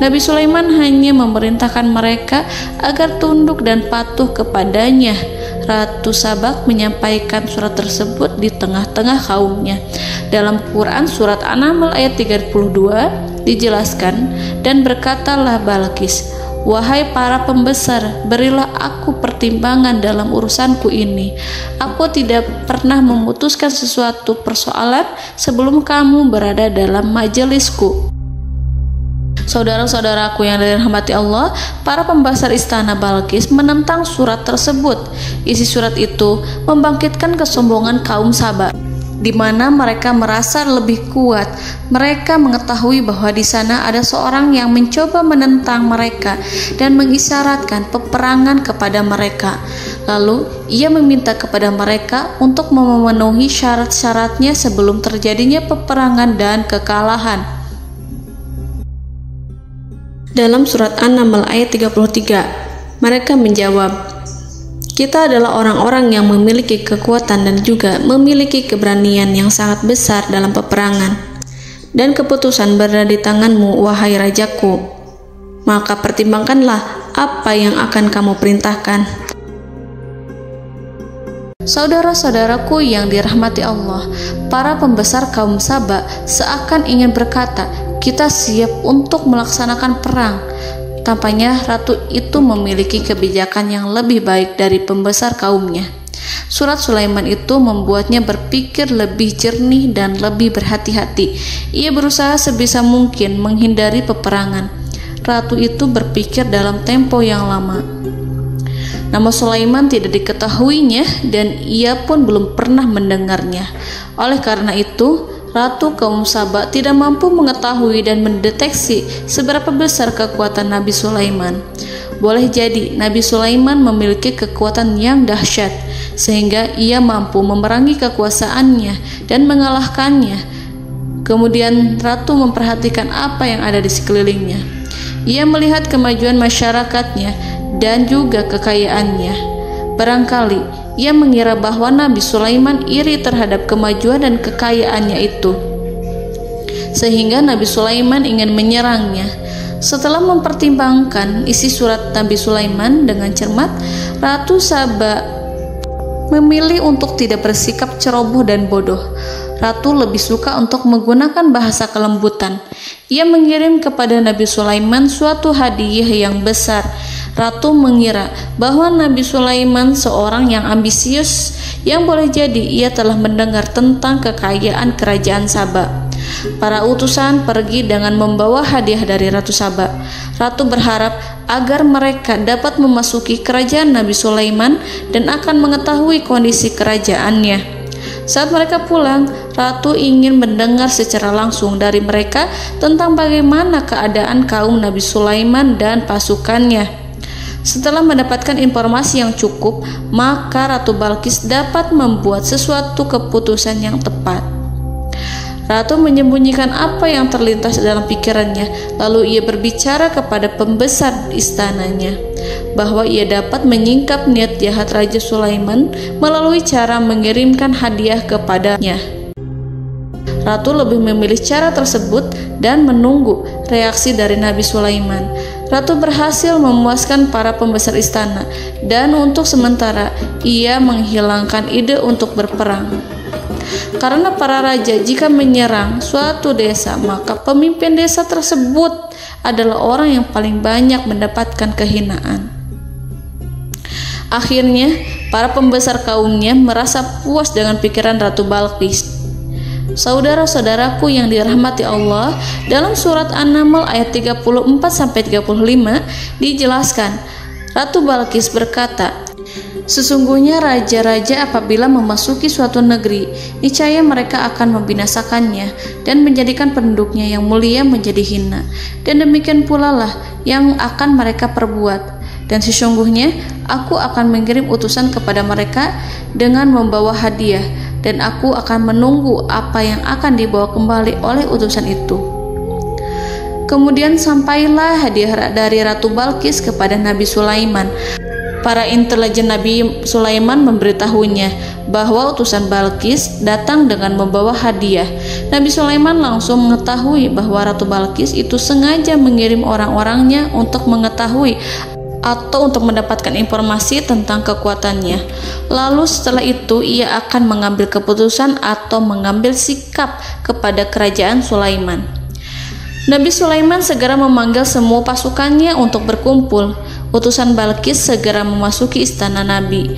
Nabi Sulaiman hanya memerintahkan mereka agar tunduk dan patuh kepadanya. Ratu Sabak menyampaikan surat tersebut di tengah-tengah kaumnya. Dalam Quran surat An-Naml ayat 32 dijelaskan, "Dan berkatalah Balqis, wahai para pembesar, berilah aku pertimbangan dalam urusanku ini. Aku tidak pernah memutuskan sesuatu persoalan sebelum kamu berada dalam majelisku." Saudara-saudaraku yang dirahmati Allah, para pembesar istana Balqis menentang surat tersebut. Isi surat itu membangkitkan kesombongan kaum Sabak, di mana mereka merasa lebih kuat. Mereka mengetahui bahwa di sana ada seorang yang mencoba menentang mereka dan mengisyaratkan peperangan kepada mereka. Lalu ia meminta kepada mereka untuk memenuhi syarat-syaratnya sebelum terjadinya peperangan dan kekalahan. Dalam surat An-Naml ayat 33, mereka menjawab, "Kita adalah orang-orang yang memiliki kekuatan dan juga memiliki keberanian yang sangat besar dalam peperangan. Dan keputusan berada di tanganmu, wahai rajaku. Maka pertimbangkanlah apa yang akan kamu perintahkan." Saudara-saudaraku yang dirahmati Allah, para pembesar kaum Sabak seakan ingin berkata, "Kita siap untuk melaksanakan perang." Tampaknya ratu itu memiliki kebijakan yang lebih baik dari pembesar kaumnya. Surat Sulaiman itu membuatnya berpikir lebih jernih dan lebih berhati-hati. Ia berusaha sebisa mungkin menghindari peperangan. Ratu itu berpikir dalam tempo yang lama. Nama Sulaiman tidak diketahuinya dan ia pun belum pernah mendengarnya. Oleh karena itu, Ratu kaum Saba tidak mampu mengetahui dan mendeteksi seberapa besar kekuatan Nabi Sulaiman. Boleh jadi Nabi Sulaiman memiliki kekuatan yang dahsyat, sehingga ia mampu memerangi kekuasaannya dan mengalahkannya. Kemudian Ratu memperhatikan apa yang ada di sekelilingnya. Ia melihat kemajuan masyarakatnya dan juga kekayaannya. Barangkali ia mengira bahwa Nabi Sulaiman iri terhadap kemajuan dan kekayaannya itu, sehingga Nabi Sulaiman ingin menyerangnya. Setelah mempertimbangkan isi surat Nabi Sulaiman dengan cermat, Ratu Saba memilih untuk tidak bersikap ceroboh dan bodoh. Ratu lebih suka untuk menggunakan bahasa kelembutan. Ia mengirim kepada Nabi Sulaiman suatu hadiah yang besar. Ratu mengira bahwa Nabi Sulaiman seorang yang ambisius, yang boleh jadi ia telah mendengar tentang kekayaan kerajaan Saba. Para utusan pergi dengan membawa hadiah dari Ratu Saba. Ratu berharap agar mereka dapat memasuki kerajaan Nabi Sulaiman dan akan mengetahui kondisi kerajaannya. Saat mereka pulang, Ratu ingin mendengar secara langsung dari mereka tentang bagaimana keadaan kaum Nabi Sulaiman dan pasukannya. Setelah mendapatkan informasi yang cukup, maka Ratu Balqis dapat membuat sesuatu keputusan yang tepat. Ratu menyembunyikan apa yang terlintas dalam pikirannya, lalu ia berbicara kepada pembesar istananya bahwa ia dapat menyingkap niat jahat Raja Sulaiman melalui cara mengirimkan hadiah kepadanya. Ratu lebih memilih cara tersebut dan menunggu reaksi dari Nabi Sulaiman. Ratu berhasil memuaskan para pembesar istana, dan untuk sementara ia menghilangkan ide untuk berperang. Karena para raja jika menyerang suatu desa, maka pemimpin desa tersebut adalah orang yang paling banyak mendapatkan kehinaan. Akhirnya, para pembesar kaumnya merasa puas dengan pikiran Ratu Balqis. Saudara-saudaraku yang dirahmati Allah, dalam surat An-Naml ayat 34-35 dijelaskan, Ratu Balqis berkata, "Sesungguhnya raja-raja apabila memasuki suatu negeri, niscaya mereka akan membinasakannya dan menjadikan penduduknya yang mulia menjadi hina, dan demikian pula lah yang akan mereka perbuat. Dan sesungguhnya aku akan mengirim utusan kepada mereka dengan membawa hadiah, dan aku akan menunggu apa yang akan dibawa kembali oleh utusan itu." Kemudian sampailah hadiah dari Ratu Balqis kepada Nabi Sulaiman. Para intelijen Nabi Sulaiman memberitahunya bahwa utusan Balqis datang dengan membawa hadiah. Nabi Sulaiman langsung mengetahui bahwa Ratu Balqis itu sengaja mengirim orang-orangnya untuk mengetahui atau untuk mendapatkan informasi tentang kekuatannya. Lalu setelah itu ia akan mengambil keputusan atau mengambil sikap kepada kerajaan Sulaiman. Nabi Sulaiman segera memanggil semua pasukannya untuk berkumpul. Utusan Balqis segera memasuki istana Nabi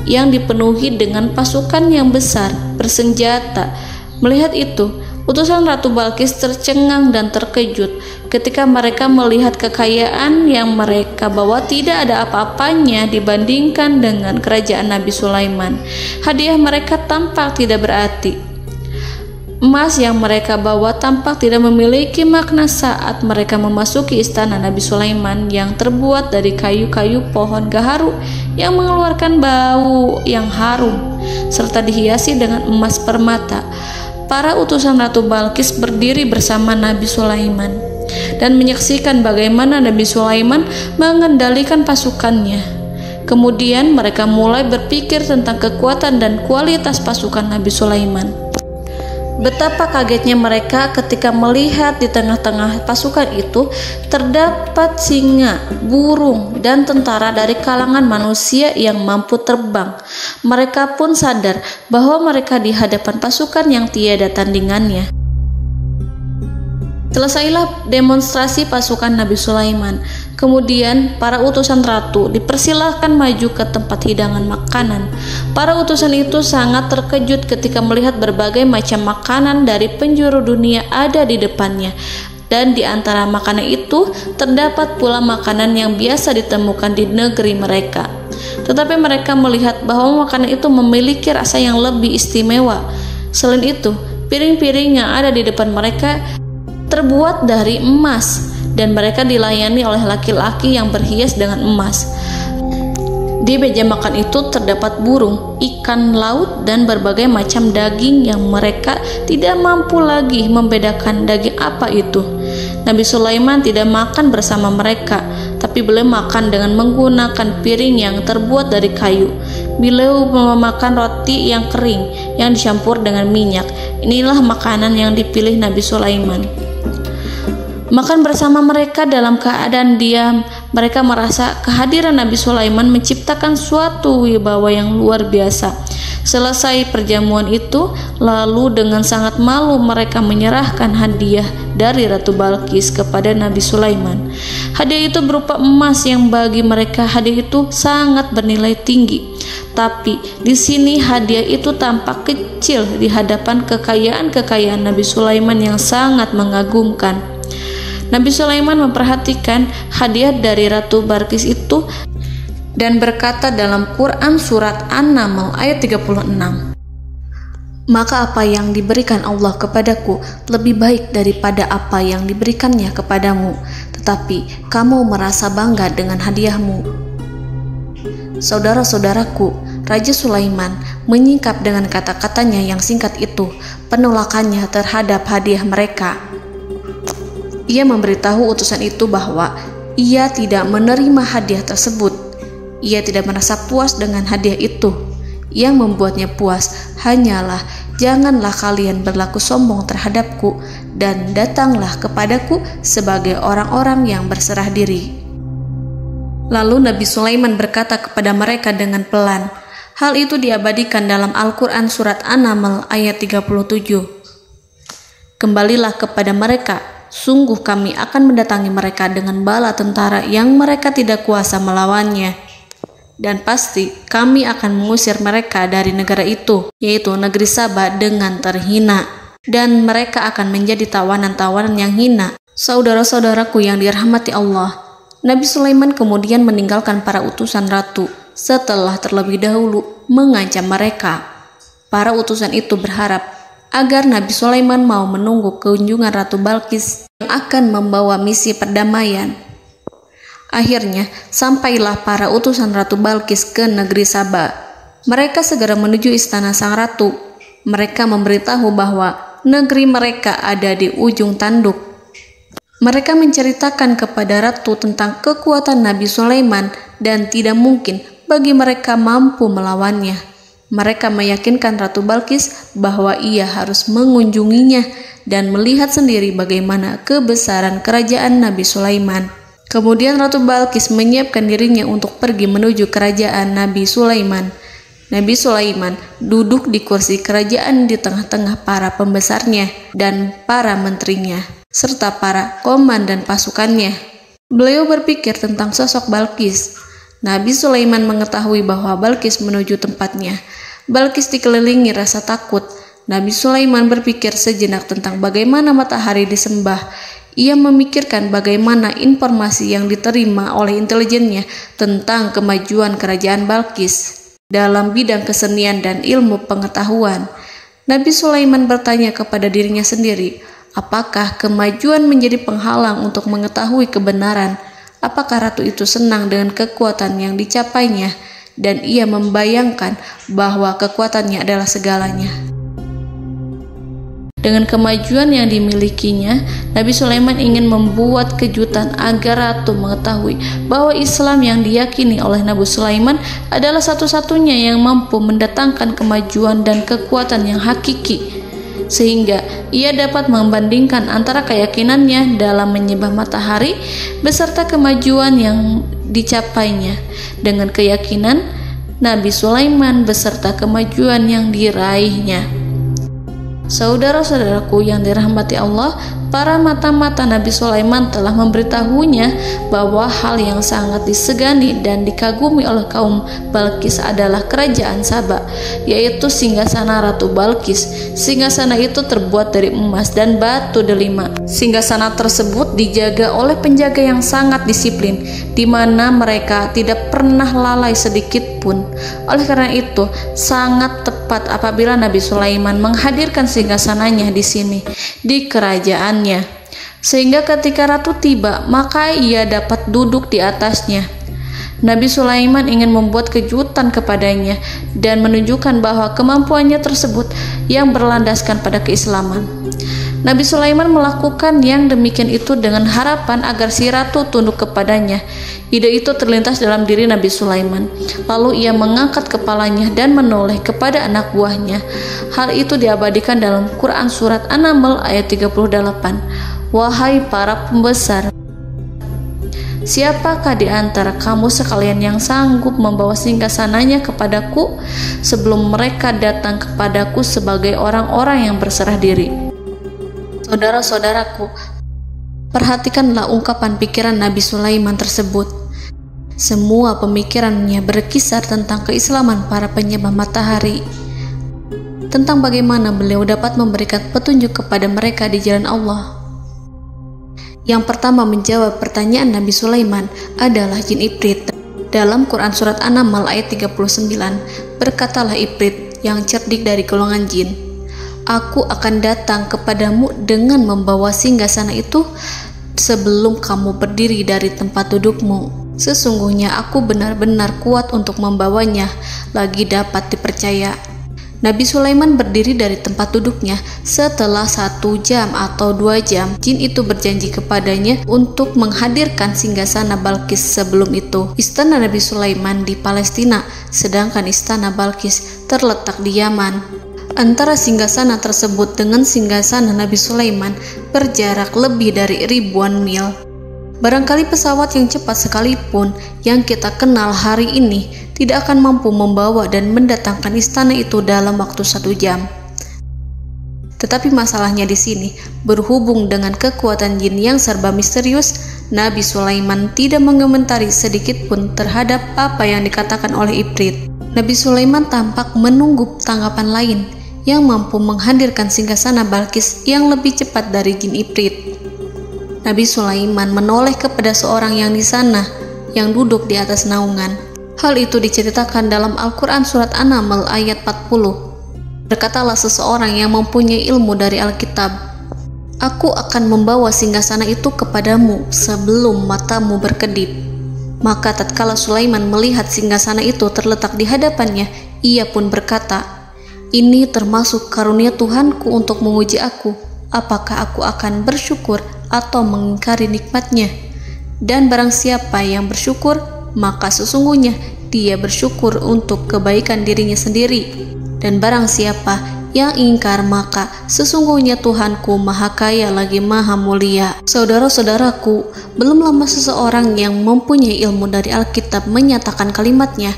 yang dipenuhi dengan pasukan yang besar bersenjata. Melihat itu, utusan Ratu Balqis tercengang dan terkejut ketika mereka melihat kekayaan yang mereka bawa tidak ada apa-apanya dibandingkan dengan kerajaan Nabi Sulaiman. Hadiah mereka tampak tidak berarti. Emas yang mereka bawa tampak tidak memiliki makna saat mereka memasuki istana Nabi Sulaiman yang terbuat dari kayu-kayu pohon gaharu yang mengeluarkan bau yang harum serta dihiasi dengan emas permata. Para utusan Ratu Balqis berdiri bersama Nabi Sulaiman dan menyaksikan bagaimana Nabi Sulaiman mengendalikan pasukannya. Kemudian mereka mulai berpikir tentang kekuatan dan kualitas pasukan Nabi Sulaiman. Betapa kagetnya mereka ketika melihat di tengah-tengah pasukan itu terdapat singa, burung, dan tentara dari kalangan manusia yang mampu terbang. Mereka pun sadar bahwa mereka di hadapan pasukan yang tiada tandingannya. Selesailah demonstrasi pasukan Nabi Sulaiman. Kemudian para utusan ratu dipersilahkan maju ke tempat hidangan makanan. Para utusan itu sangat terkejut ketika melihat berbagai macam makanan dari penjuru dunia ada di depannya. Dan di antara makanan itu terdapat pula makanan yang biasa ditemukan di negeri mereka. Tetapi mereka melihat bahwa makanan itu memiliki rasa yang lebih istimewa. Selain itu, piring-piring yang ada di depan mereka terbuat dari emas, dan mereka dilayani oleh laki-laki yang berhias dengan emas. Di meja makan itu terdapat burung, ikan laut, dan berbagai macam daging yang mereka tidak mampu lagi membedakan daging apa itu. Nabi Sulaiman tidak makan bersama mereka, tapi beliau makan dengan menggunakan piring yang terbuat dari kayu. Beliau memakan roti yang kering yang dicampur dengan minyak. Inilah makanan yang dipilih Nabi Sulaiman. Makan bersama mereka dalam keadaan diam, mereka merasa kehadiran Nabi Sulaiman menciptakan suatu wibawa yang luar biasa. Selesai perjamuan itu, lalu dengan sangat malu mereka menyerahkan hadiah dari Ratu Balqis kepada Nabi Sulaiman. Hadiah itu berupa emas yang bagi mereka hadiah itu sangat bernilai tinggi. Tapi di sini hadiah itu tampak kecil di hadapan kekayaan Nabi Sulaiman yang sangat mengagumkan. Nabi Sulaiman memperhatikan hadiah dari Ratu Balqis itu dan berkata dalam Quran surat An-Naml ayat 36, "Maka apa yang diberikan Allah kepadaku lebih baik daripada apa yang diberikannya kepadamu, tetapi kamu merasa bangga dengan hadiahmu." Saudara-saudaraku, Raja Sulaiman menyingkap dengan kata-katanya yang singkat itu penolakannya terhadap hadiah mereka. Ia memberitahu utusan itu bahwa ia tidak menerima hadiah tersebut. Ia tidak merasa puas dengan hadiah itu. Yang membuatnya puas hanyalah, janganlah kalian berlaku sombong terhadapku dan datanglah kepadaku sebagai orang-orang yang berserah diri. Lalu Nabi Sulaiman berkata kepada mereka dengan pelan. Hal itu diabadikan dalam Al-Quran surat An-Naml ayat 37. "Kembalilah kepada mereka. Sungguh kami akan mendatangi mereka dengan bala tentara yang mereka tidak kuasa melawannya. Dan pasti kami akan mengusir mereka dari negara itu, yaitu negeri Sabah, dengan terhina. Dan mereka akan menjadi tawanan-tawanan yang hina." Saudara-saudaraku yang dirahmati Allah, Nabi Sulaiman kemudian meninggalkan para utusan ratu setelah terlebih dahulu mengancam mereka. Para utusan itu berharap agar Nabi Sulaiman mau menunggu kunjungan Ratu Balqis yang akan membawa misi perdamaian. Akhirnya, sampailah para utusan Ratu Balqis ke negeri Sabah. Mereka segera menuju istana sang ratu. Mereka memberitahu bahwa negeri mereka ada di ujung tanduk. Mereka menceritakan kepada ratu tentang kekuatan Nabi Sulaiman dan tidak mungkin bagi mereka mampu melawannya. Mereka meyakinkan Ratu Balqis bahwa ia harus mengunjunginya dan melihat sendiri bagaimana kebesaran kerajaan Nabi Sulaiman. Kemudian Ratu Balqis menyiapkan dirinya untuk pergi menuju kerajaan Nabi Sulaiman. Nabi Sulaiman duduk di kursi kerajaan di tengah-tengah para pembesarnya dan para menterinya, serta para komandan pasukannya. Beliau berpikir tentang sosok Balqis. Nabi Sulaiman mengetahui bahwa Balqis menuju tempatnya. Balqis dikelilingi rasa takut. Nabi Sulaiman berpikir sejenak tentang bagaimana matahari disembah. Ia memikirkan bagaimana informasi yang diterima oleh intelijennya tentang kemajuan kerajaan Balqis dalam bidang kesenian dan ilmu pengetahuan. Nabi Sulaiman bertanya kepada dirinya sendiri, apakah kemajuan menjadi penghalang untuk mengetahui kebenaran? Apakah ratu itu senang dengan kekuatan yang dicapainya? Dan ia membayangkan bahwa kekuatannya adalah segalanya. Dengan kemajuan yang dimilikinya, Nabi Sulaiman ingin membuat kejutan agar ratu mengetahui bahwa Islam yang diyakini oleh Nabi Sulaiman adalah satu-satunya yang mampu mendatangkan kemajuan dan kekuatan yang hakiki, sehingga ia dapat membandingkan antara keyakinannya dalam menyembah matahari beserta kemajuan yang dicapainya dengan keyakinan Nabi Sulaiman beserta kemajuan yang diraihnya. Saudara-saudaraku yang dirahmati Allah, para mata-mata Nabi Sulaiman telah memberitahunya bahwa hal yang sangat disegani dan dikagumi oleh kaum Balkis adalah kerajaan Saba, yaitu singgasana Ratu Balkis. Singgasana itu terbuat dari emas dan batu delima. Singgasana tersebut dijaga oleh penjaga yang sangat disiplin, di mana mereka tidak pernah lalai sedikit pun. Oleh karena itu, sangat tepat apabila Nabi Sulaiman menghadirkan singgasananya di sini, di kerajaannya, sehingga ketika ratu tiba, maka ia dapat duduk di atasnya. Nabi Sulaiman ingin membuat kejutan kepadanya dan menunjukkan bahwa kemampuannya tersebut yang berlandaskan pada keislaman. Nabi Sulaiman melakukan yang demikian itu dengan harapan agar si ratu tunduk kepadanya. Ide itu terlintas dalam diri Nabi Sulaiman. Lalu ia mengangkat kepalanya dan menoleh kepada anak buahnya. Hal itu diabadikan dalam Quran Surat An-Naml ayat 38. Wahai para pembesar, siapakah di antara kamu sekalian yang sanggup membawa singgasananya kepadaku sebelum mereka datang kepadaku sebagai orang-orang yang berserah diri? Saudara-saudaraku, perhatikanlah ungkapan pikiran Nabi Sulaiman tersebut. Semua pemikirannya berkisar tentang keislaman para penyembah matahari, tentang bagaimana beliau dapat memberikan petunjuk kepada mereka di jalan Allah. Yang pertama menjawab pertanyaan Nabi Sulaiman adalah jin Ifrit. Dalam Quran Surat An-Naml ayat 39, berkatalah Ifrit yang cerdik dari golongan jin, "Aku akan datang kepadamu dengan membawa singgasana itu sebelum kamu berdiri dari tempat dudukmu. Sesungguhnya aku benar-benar kuat untuk membawanya, lagi dapat dipercaya." Nabi Sulaiman berdiri dari tempat duduknya. Setelah 1 jam atau 2 jam, jin itu berjanji kepadanya untuk menghadirkan singgasana Balkis. Sebelum itu, istana Nabi Sulaiman di Palestina, sedangkan istana Balkis terletak di Yaman. Antara singgasana tersebut dengan singgasana Nabi Sulaiman berjarak lebih dari ribuan mil. Barangkali pesawat yang cepat sekalipun yang kita kenal hari ini tidak akan mampu membawa dan mendatangkan istana itu dalam waktu 1 jam. Tetapi masalahnya di sini, berhubung dengan kekuatan jin yang serba misterius, Nabi Sulaiman tidak mengomentari sedikit pun terhadap apa yang dikatakan oleh Ifrit. Nabi Sulaiman tampak menunggu tanggapan lain yang mampu menghadirkan singgasana Balkis yang lebih cepat dari jin Ifrit. Nabi Sulaiman menoleh kepada seorang yang di sana, yang duduk di atas naungan. Hal itu diceritakan dalam Al-Quran Surat An-Naml ayat 40. Berkatalah seseorang yang mempunyai ilmu dari Alkitab, "Aku akan membawa singgasana itu kepadamu sebelum matamu berkedip." Maka tatkala Sulaiman melihat singgasana itu terletak di hadapannya, ia pun berkata, "Ini termasuk karunia Tuhanku untuk menguji aku. Apakah aku akan bersyukur atau mengingkari nikmatnya? Dan barang siapa yang bersyukur, maka sesungguhnya dia bersyukur untuk kebaikan dirinya sendiri. Dan barang siapa yang ingkar, maka sesungguhnya Tuhanku maha kaya lagi maha mulia." Saudara-saudaraku, belum lama seseorang yang mempunyai ilmu dari Alkitab menyatakan kalimatnya,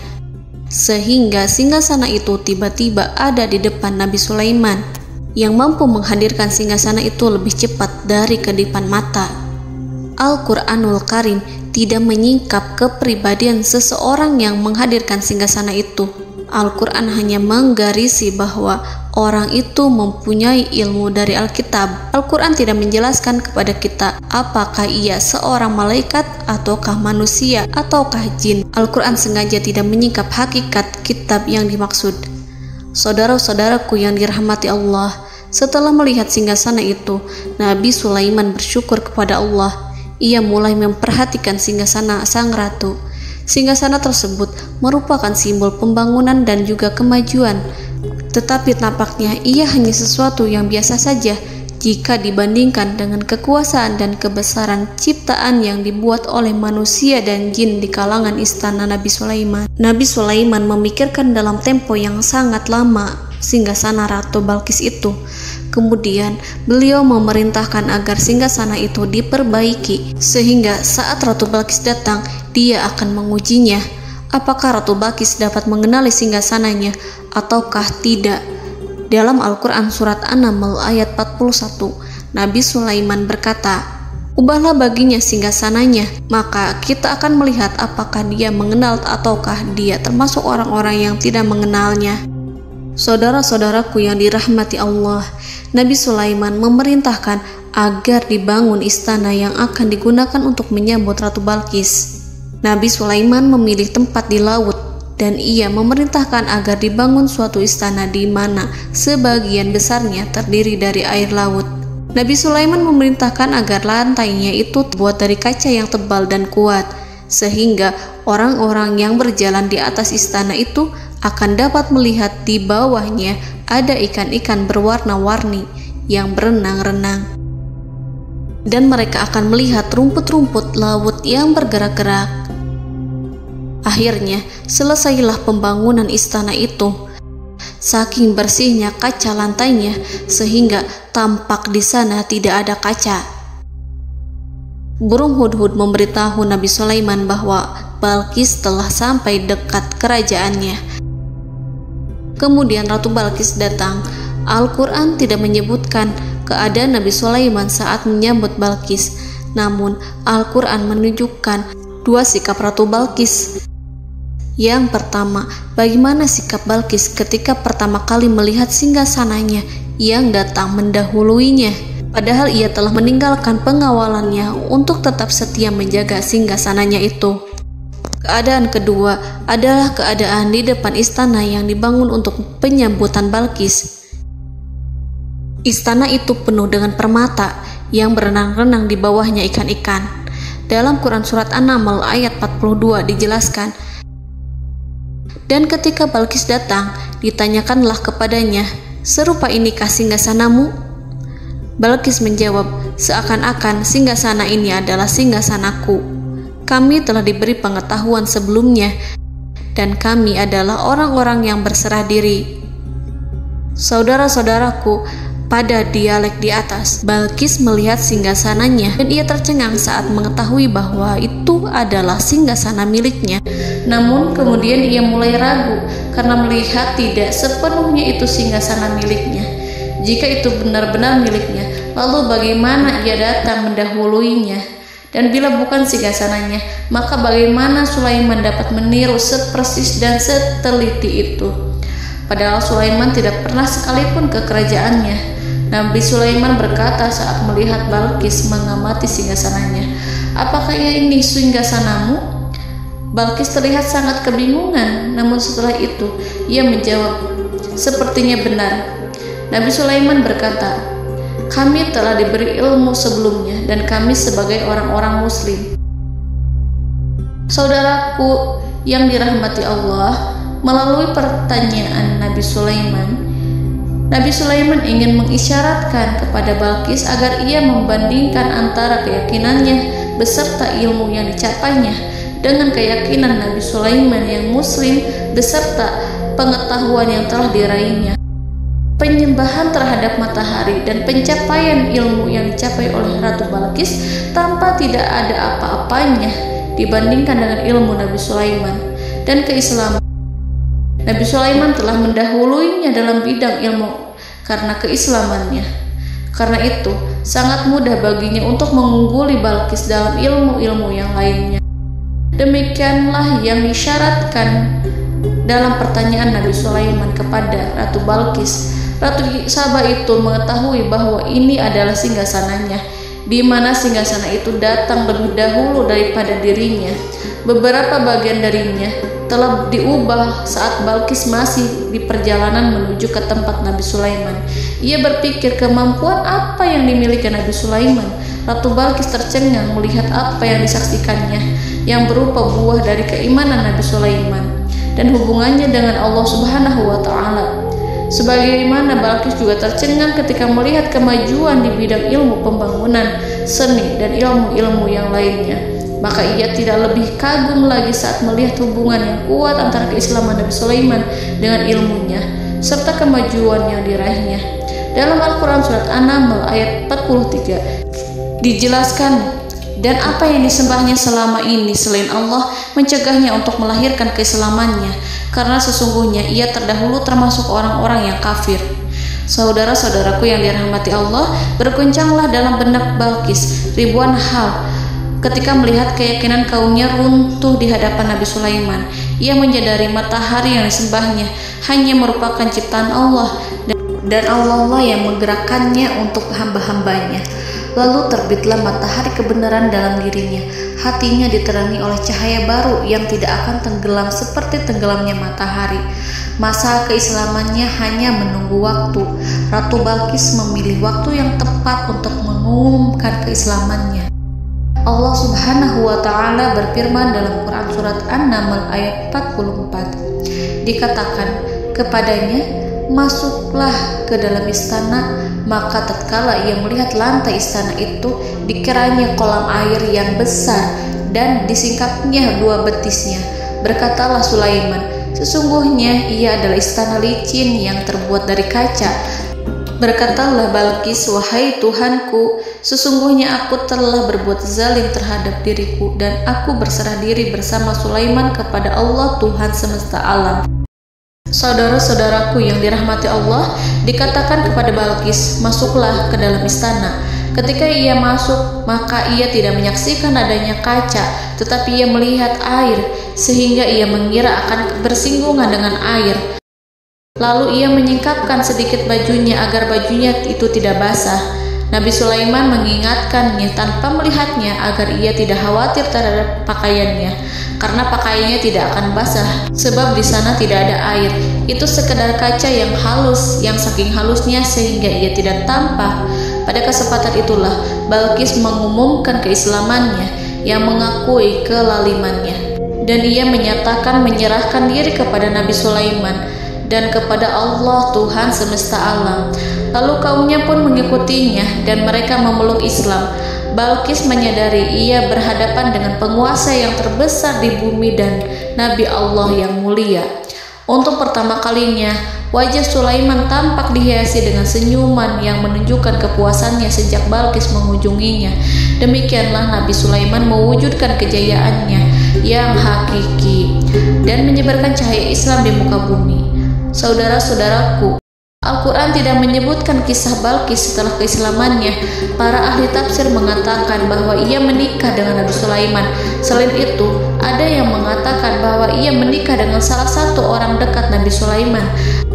sehingga singgasana itu tiba-tiba ada di depan Nabi Sulaiman, yang mampu menghadirkan singgasana itu lebih cepat dari kedipan mata. Al-Quranul Karim tidak menyingkap kepribadian seseorang yang menghadirkan singgasana itu. Al-Quran hanya menggarisi bahwa orang itu mempunyai ilmu dari Alkitab. Al-Quran tidak menjelaskan kepada kita apakah ia seorang malaikat ataukah manusia ataukah jin. Al-Quran sengaja tidak menyingkap hakikat kitab yang dimaksud. Saudara-saudaraku yang dirahmati Allah, setelah melihat singgasana itu, Nabi Sulaiman bersyukur kepada Allah. Ia mulai memperhatikan singgasana sang ratu. Singgasana tersebut merupakan simbol pembangunan dan juga kemajuan, tetapi tampaknya ia hanya sesuatu yang biasa saja jika dibandingkan dengan kekuasaan dan kebesaran ciptaan yang dibuat oleh manusia dan jin di kalangan istana Nabi Sulaiman. Nabi Sulaiman memikirkan dalam tempo yang sangat lama singgasana Ratu Balkis itu. Kemudian beliau memerintahkan agar singgasana itu diperbaiki, sehingga saat Ratu Balkis datang, dia akan mengujinya. Apakah Ratu Balkis dapat mengenali singgasananya ataukah tidak? Dalam Al-Quran Surat An-Naml ayat 41, Nabi Sulaiman berkata, "Ubahlah baginya singgasananya, maka kita akan melihat apakah dia mengenal ataukah dia termasuk orang-orang yang tidak mengenalnya." Saudara-saudaraku yang dirahmati Allah, Nabi Sulaiman memerintahkan agar dibangun istana yang akan digunakan untuk menyambut Ratu Balqis. Nabi Sulaiman memilih tempat di laut dan ia memerintahkan agar dibangun suatu istana di mana sebagian besarnya terdiri dari air laut. Nabi Sulaiman memerintahkan agar lantainya itu terbuat dari kaca yang tebal dan kuat, sehingga orang-orang yang berjalan di atas istana itu akan dapat melihat di bawahnya ada ikan-ikan berwarna-warni yang berenang-renang. Dan mereka akan melihat rumput-rumput laut yang bergerak-gerak. Akhirnya, selesailah pembangunan istana itu. Saking bersihnya kaca lantainya, sehingga tampak di sana tidak ada kaca. Burung hudhud memberitahu Nabi Sulaiman bahwa Balqis telah sampai dekat kerajaannya. Kemudian Ratu Balqis datang. Al-Quran tidak menyebutkan keadaan Nabi Sulaiman saat menyambut Balqis, namun Al-Quran menunjukkan dua sikap Ratu Balqis. Yang pertama, bagaimana sikap Balqis ketika pertama kali melihat singgasananya yang datang mendahuluinya, padahal ia telah meninggalkan pengawalannya untuk tetap setia menjaga singgasananya itu. Keadaan kedua adalah keadaan di depan istana yang dibangun untuk penyambutan Balqis. Istana itu penuh dengan permata yang berenang-renang di bawahnya ikan-ikan. Dalam Quran Surat An-Naml ayat 42 dijelaskan, "Dan ketika Balqis datang, ditanyakanlah kepadanya, 'Serupa inikah singgasanamu?' Balqis menjawab, 'Seakan-akan singgasana ini adalah singgasanaku. Kami telah diberi pengetahuan sebelumnya, dan kami adalah orang-orang yang berserah diri.'" Saudara-saudaraku, pada dialek di atas, Balqis melihat singgasananya dan ia tercengang saat mengetahui bahwa itu adalah singgasana miliknya. Namun kemudian ia mulai ragu karena melihat tidak sepenuhnya itu singgasana miliknya. Jika itu benar-benar miliknya, lalu bagaimana ia datang mendahuluinya? Dan bila bukan singgasananya, maka bagaimana Sulaiman dapat meniru sepersis dan seteliti itu? Padahal Sulaiman tidak pernah sekalipun ke kerajaannya. Nabi Sulaiman berkata saat melihat Balqis mengamati singgasananya, "Apakah ini singgasanamu?" Balqis terlihat sangat kebingungan, namun setelah itu ia menjawab, "Sepertinya benar." Nabi Sulaiman berkata, "Kami telah diberi ilmu sebelumnya dan kami sebagai orang-orang muslim." Saudaraku yang dirahmati Allah, melalui pertanyaan Nabi Sulaiman ingin mengisyaratkan kepada Balqis agar ia membandingkan antara keyakinannya beserta ilmu yang dicapainya dengan keyakinan Nabi Sulaiman yang muslim beserta pengetahuan yang telah diraihnya. Penyembahan terhadap matahari dan pencapaian ilmu yang dicapai oleh Ratu Balqis tanpa tidak ada apa-apanya dibandingkan dengan ilmu Nabi Sulaiman dan keislaman. Nabi Sulaiman telah mendahuluinya dalam bidang ilmu karena keislamannya. Karena itu, sangat mudah baginya untuk mengungguli Balqis dalam ilmu-ilmu yang lainnya. Demikianlah yang disyaratkan dalam pertanyaan Nabi Sulaiman kepada Ratu Balqis. Ratu Saba itu mengetahui bahwa ini adalah singgasananya, di mana singgasana itu datang lebih dahulu daripada dirinya. Beberapa bagian darinya telah diubah saat Balqis masih di perjalanan menuju ke tempat Nabi Sulaiman. Ia berpikir kemampuan apa yang dimiliki Nabi Sulaiman. Ratu Balqis tercengang melihat apa yang disaksikannya, yang berupa buah dari keimanan Nabi Sulaiman dan hubungannya dengan Allah Subhanahu wa Ta'ala. Sebagaimana Balqis juga tercengang ketika melihat kemajuan di bidang ilmu pembangunan, seni, dan ilmu-ilmu yang lainnya. Maka ia tidak lebih kagum lagi saat melihat hubungan yang kuat antara keislaman Nabi Sulaiman dengan ilmunya serta kemajuan yang diraihnya. Dalam Al-Quran Surat An-Naml ayat 43 dijelaskan, "Dan apa yang disembahnya selama ini selain Allah mencegahnya untuk melahirkan keislamannya, karena sesungguhnya ia terdahulu termasuk orang-orang yang kafir." Saudara-saudaraku yang dirahmati Allah, berguncanglah dalam benak Balqis ribuan hal ketika melihat keyakinan kaumnya runtuh di hadapan Nabi Sulaiman. Ia menyadari matahari yang disembahnya hanya merupakan ciptaan Allah, dan Allah lah yang menggerakkannya untuk hamba-hambanya. Lalu terbitlah matahari kebenaran dalam dirinya. Hatinya diterangi oleh cahaya baru yang tidak akan tenggelam seperti tenggelamnya matahari. Masa keislamannya hanya menunggu waktu. Ratu Balqis memilih waktu yang tepat untuk mengumumkan keislamannya. Allah Subhanahu wa Ta'ala berfirman dalam Quran Surat An-Naml ayat 44. Dikatakan kepadanya, masuklah ke dalam istana. Maka tatkala ia melihat lantai istana itu, dikiranya kolam air yang besar dan disingkapnya dua betisnya. Berkatalah Sulaiman, sesungguhnya ia adalah istana licin yang terbuat dari kaca. Berkatalah Balqis, wahai Tuhanku, sesungguhnya aku telah berbuat zalim terhadap diriku, dan aku berserah diri bersama Sulaiman kepada Allah Tuhan semesta alam. Saudara-saudaraku yang dirahmati Allah, dikatakan kepada Balqis, masuklah ke dalam istana. Ketika ia masuk, maka ia tidak menyaksikan adanya kaca, tetapi ia melihat air, sehingga ia mengira akan bersinggungan dengan air. Lalu ia menyingkapkan sedikit bajunya agar bajunya itu tidak basah. Nabi Sulaiman mengingatkannya tanpa melihatnya agar ia tidak khawatir terhadap pakaiannya, karena pakaiannya tidak akan basah sebab di sana tidak ada air. Itu sekedar kaca yang halus, yang saking halusnya sehingga ia tidak tampak. Pada kesempatan itulah Balqis mengumumkan keislamannya yang mengakui kelalimannya, dan ia menyatakan menyerahkan diri kepada Nabi Sulaiman dan kepada Allah Tuhan semesta alam. Lalu kaumnya pun mengikutinya dan mereka memeluk Islam. Balqis menyadari ia berhadapan dengan penguasa yang terbesar di bumi dan Nabi Allah yang mulia. Untuk pertama kalinya, wajah Sulaiman tampak dihiasi dengan senyuman yang menunjukkan kepuasannya sejak Balqis mengunjunginya. Demikianlah Nabi Sulaiman mewujudkan kejayaannya yang hakiki dan menyebarkan cahaya Islam di muka bumi. Saudara-saudaraku, Al-Quran tidak menyebutkan kisah Balqis setelah keislamannya. Para ahli tafsir mengatakan bahwa ia menikah dengan Nabi Sulaiman. Selain itu, ada yang mengatakan bahwa ia menikah dengan salah satu orang dekat Nabi Sulaiman.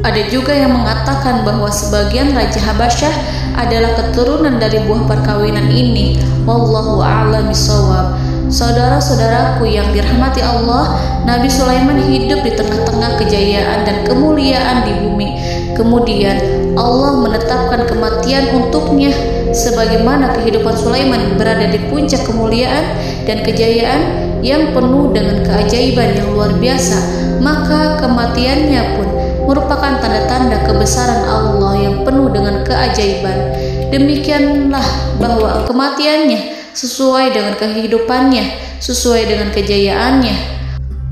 Ada juga yang mengatakan bahwa sebagian Raja Habasyah adalah keturunan dari buah perkawinan ini. Wallahu a'lam bishawab. Saudara-saudaraku yang dirahmati Allah, Nabi Sulaiman hidup di tengah-tengah kejayaan dan kemuliaan di bumi. Kemudian Allah menetapkan kematian untuknya. Sebagaimana kehidupan Sulaiman berada di puncak kemuliaan dan kejayaan yang penuh dengan keajaiban yang luar biasa, maka kematiannya pun merupakan tanda-tanda kebesaran Allah yang penuh dengan keajaiban. Demikianlah bahwa kematiannya sesuai dengan kehidupannya, sesuai dengan kejayaannya.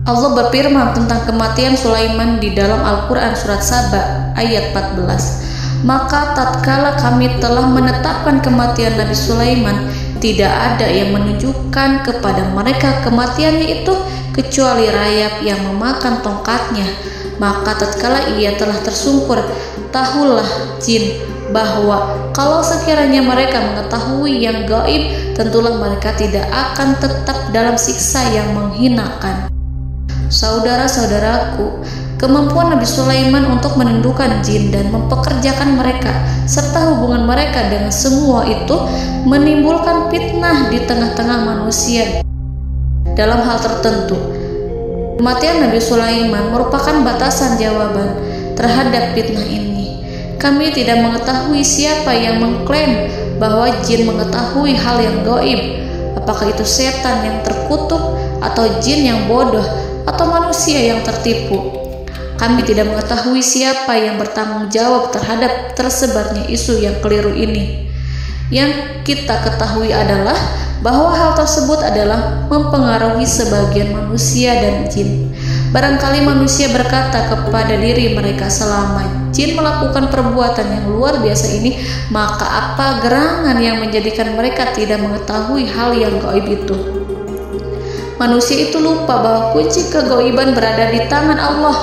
Allah berfirman tentang kematian Sulaiman di dalam Al-Quran Surat Saba ayat 14. Maka tatkala kami telah menetapkan kematian Nabi Sulaiman, tidak ada yang menunjukkan kepada mereka kematiannya itu kecuali rayap yang memakan tongkatnya. Maka tatkala ia telah tersungkur, tahulah jin bahwa kalau sekiranya mereka mengetahui yang gaib, tentulah mereka tidak akan tetap dalam siksa yang menghinakan. Saudara-saudaraku, kemampuan Nabi Sulaiman untuk menundukkan jin dan mempekerjakan mereka serta hubungan mereka dengan semua itu menimbulkan fitnah di tengah-tengah manusia dalam hal tertentu. Kematian Nabi Sulaiman merupakan batasan jawaban terhadap fitnah ini. Kami tidak mengetahui siapa yang mengklaim bahwa jin mengetahui hal yang gaib. Apakah itu setan yang terkutuk, atau jin yang bodoh, atau manusia yang tertipu? Kami tidak mengetahui siapa yang bertanggung jawab terhadap tersebarnya isu yang keliru ini. Yang kita ketahui adalah bahwa hal tersebut adalah mempengaruhi sebagian manusia dan jin. Barangkali manusia berkata kepada diri mereka, selama jin melakukan perbuatan yang luar biasa ini, maka apa gerangan yang menjadikan mereka tidak mengetahui hal yang gaib itu? Manusia itu lupa bahwa kunci kegaiban berada di tangan Allah.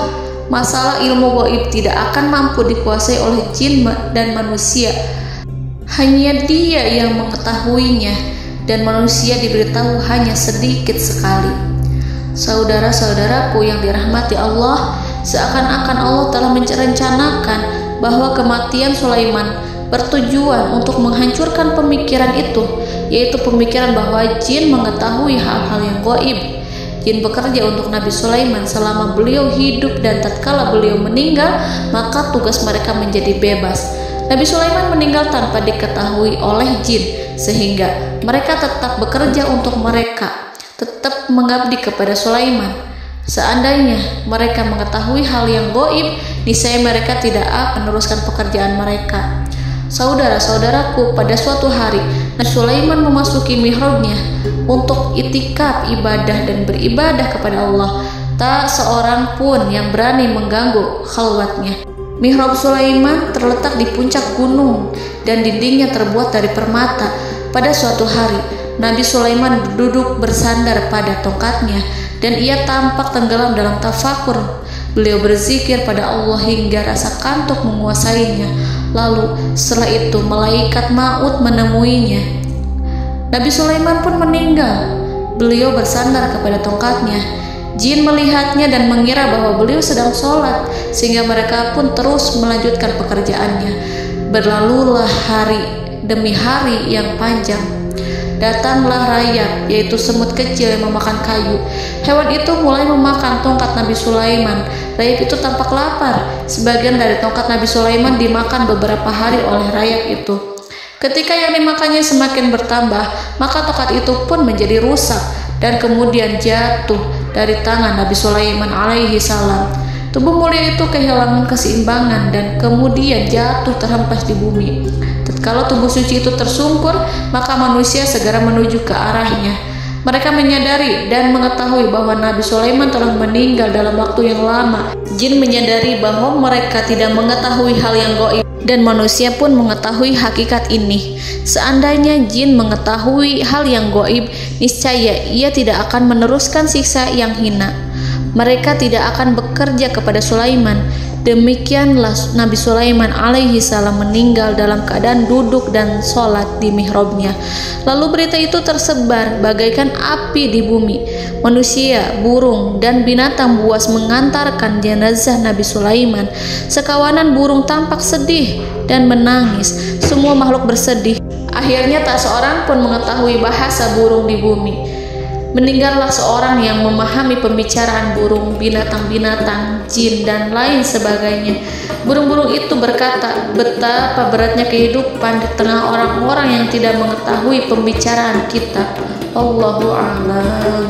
Masalah ilmu gaib tidak akan mampu dikuasai oleh jin dan manusia. Hanya Dia yang mengetahuinya, dan manusia diberitahu hanya sedikit sekali. Saudara-saudaraku yang dirahmati Allah, seakan-akan Allah telah merencanakan bahwa kematian Sulaiman bertujuan untuk menghancurkan pemikiran itu, yaitu pemikiran bahwa jin mengetahui hal-hal yang gaib. Jin bekerja untuk Nabi Sulaiman selama beliau hidup, dan tatkala beliau meninggal, maka tugas mereka menjadi bebas. Nabi Sulaiman meninggal tanpa diketahui oleh jin, sehingga mereka tetap bekerja untuk mereka, tetap mengabdi kepada Sulaiman. Seandainya mereka mengetahui hal yang gaib, niscaya mereka tidak akan meneruskan pekerjaan mereka. Saudara-saudaraku, pada suatu hari Nabi Sulaiman memasuki mihrabnya untuk itikaf ibadah dan beribadah kepada Allah. Tak seorang pun yang berani mengganggu khalwatnya. Mihrab Sulaiman terletak di puncak gunung dan dindingnya terbuat dari permata. Pada suatu hari, Nabi Sulaiman duduk bersandar pada tongkatnya dan ia tampak tenggelam dalam tafakur. Beliau berzikir pada Allah hingga rasa kantuk menguasainya. Lalu setelah itu malaikat maut menemuinya. Nabi Sulaiman pun meninggal. Beliau bersandar kepada tongkatnya. Jin melihatnya dan mengira bahwa beliau sedang sholat, sehingga mereka pun terus melanjutkan pekerjaannya. Berlalulah hari demi hari yang panjang. Datanglah rayap, yaitu semut kecil yang memakan kayu. Hewan itu mulai memakan tongkat Nabi Sulaiman. Rayap itu tampak lapar. Sebagian dari tongkat Nabi Sulaiman dimakan beberapa hari oleh rayap itu. Ketika yang dimakannya semakin bertambah, maka tongkat itu pun menjadi rusak dan kemudian jatuh dari tangan Nabi Sulaiman alaihi salam. Tubuh mulia itu kehilangan keseimbangan dan kemudian jatuh terhempas di bumi. Tatkala tubuh suci itu tersungkur, maka manusia segera menuju ke arahnya. Mereka menyadari dan mengetahui bahwa Nabi Sulaiman telah meninggal dalam waktu yang lama. Jin menyadari bahwa mereka tidak mengetahui hal yang gaib, dan manusia pun mengetahui hakikat ini. Seandainya jin mengetahui hal yang gaib, niscaya ia tidak akan meneruskan siksa yang hina. Mereka tidak akan bekerja kepada Sulaiman. Demikianlah Nabi Sulaiman alaihi salam meninggal dalam keadaan duduk dan sholat di mihrabnya. Lalu berita itu tersebar bagaikan api di bumi. Manusia, burung, dan binatang buas mengantarkan jenazah Nabi Sulaiman. Sekawanan burung tampak sedih dan menangis. Semua makhluk bersedih. Akhirnya tak seorang pun mengetahui bahasa burung di bumi. Meninggallah seorang yang memahami pembicaraan burung, binatang-binatang, jin, dan lain sebagainya. Burung-burung itu berkata, betapa beratnya kehidupan di tengah orang-orang yang tidak mengetahui pembicaraan kita. Allahu a'lam.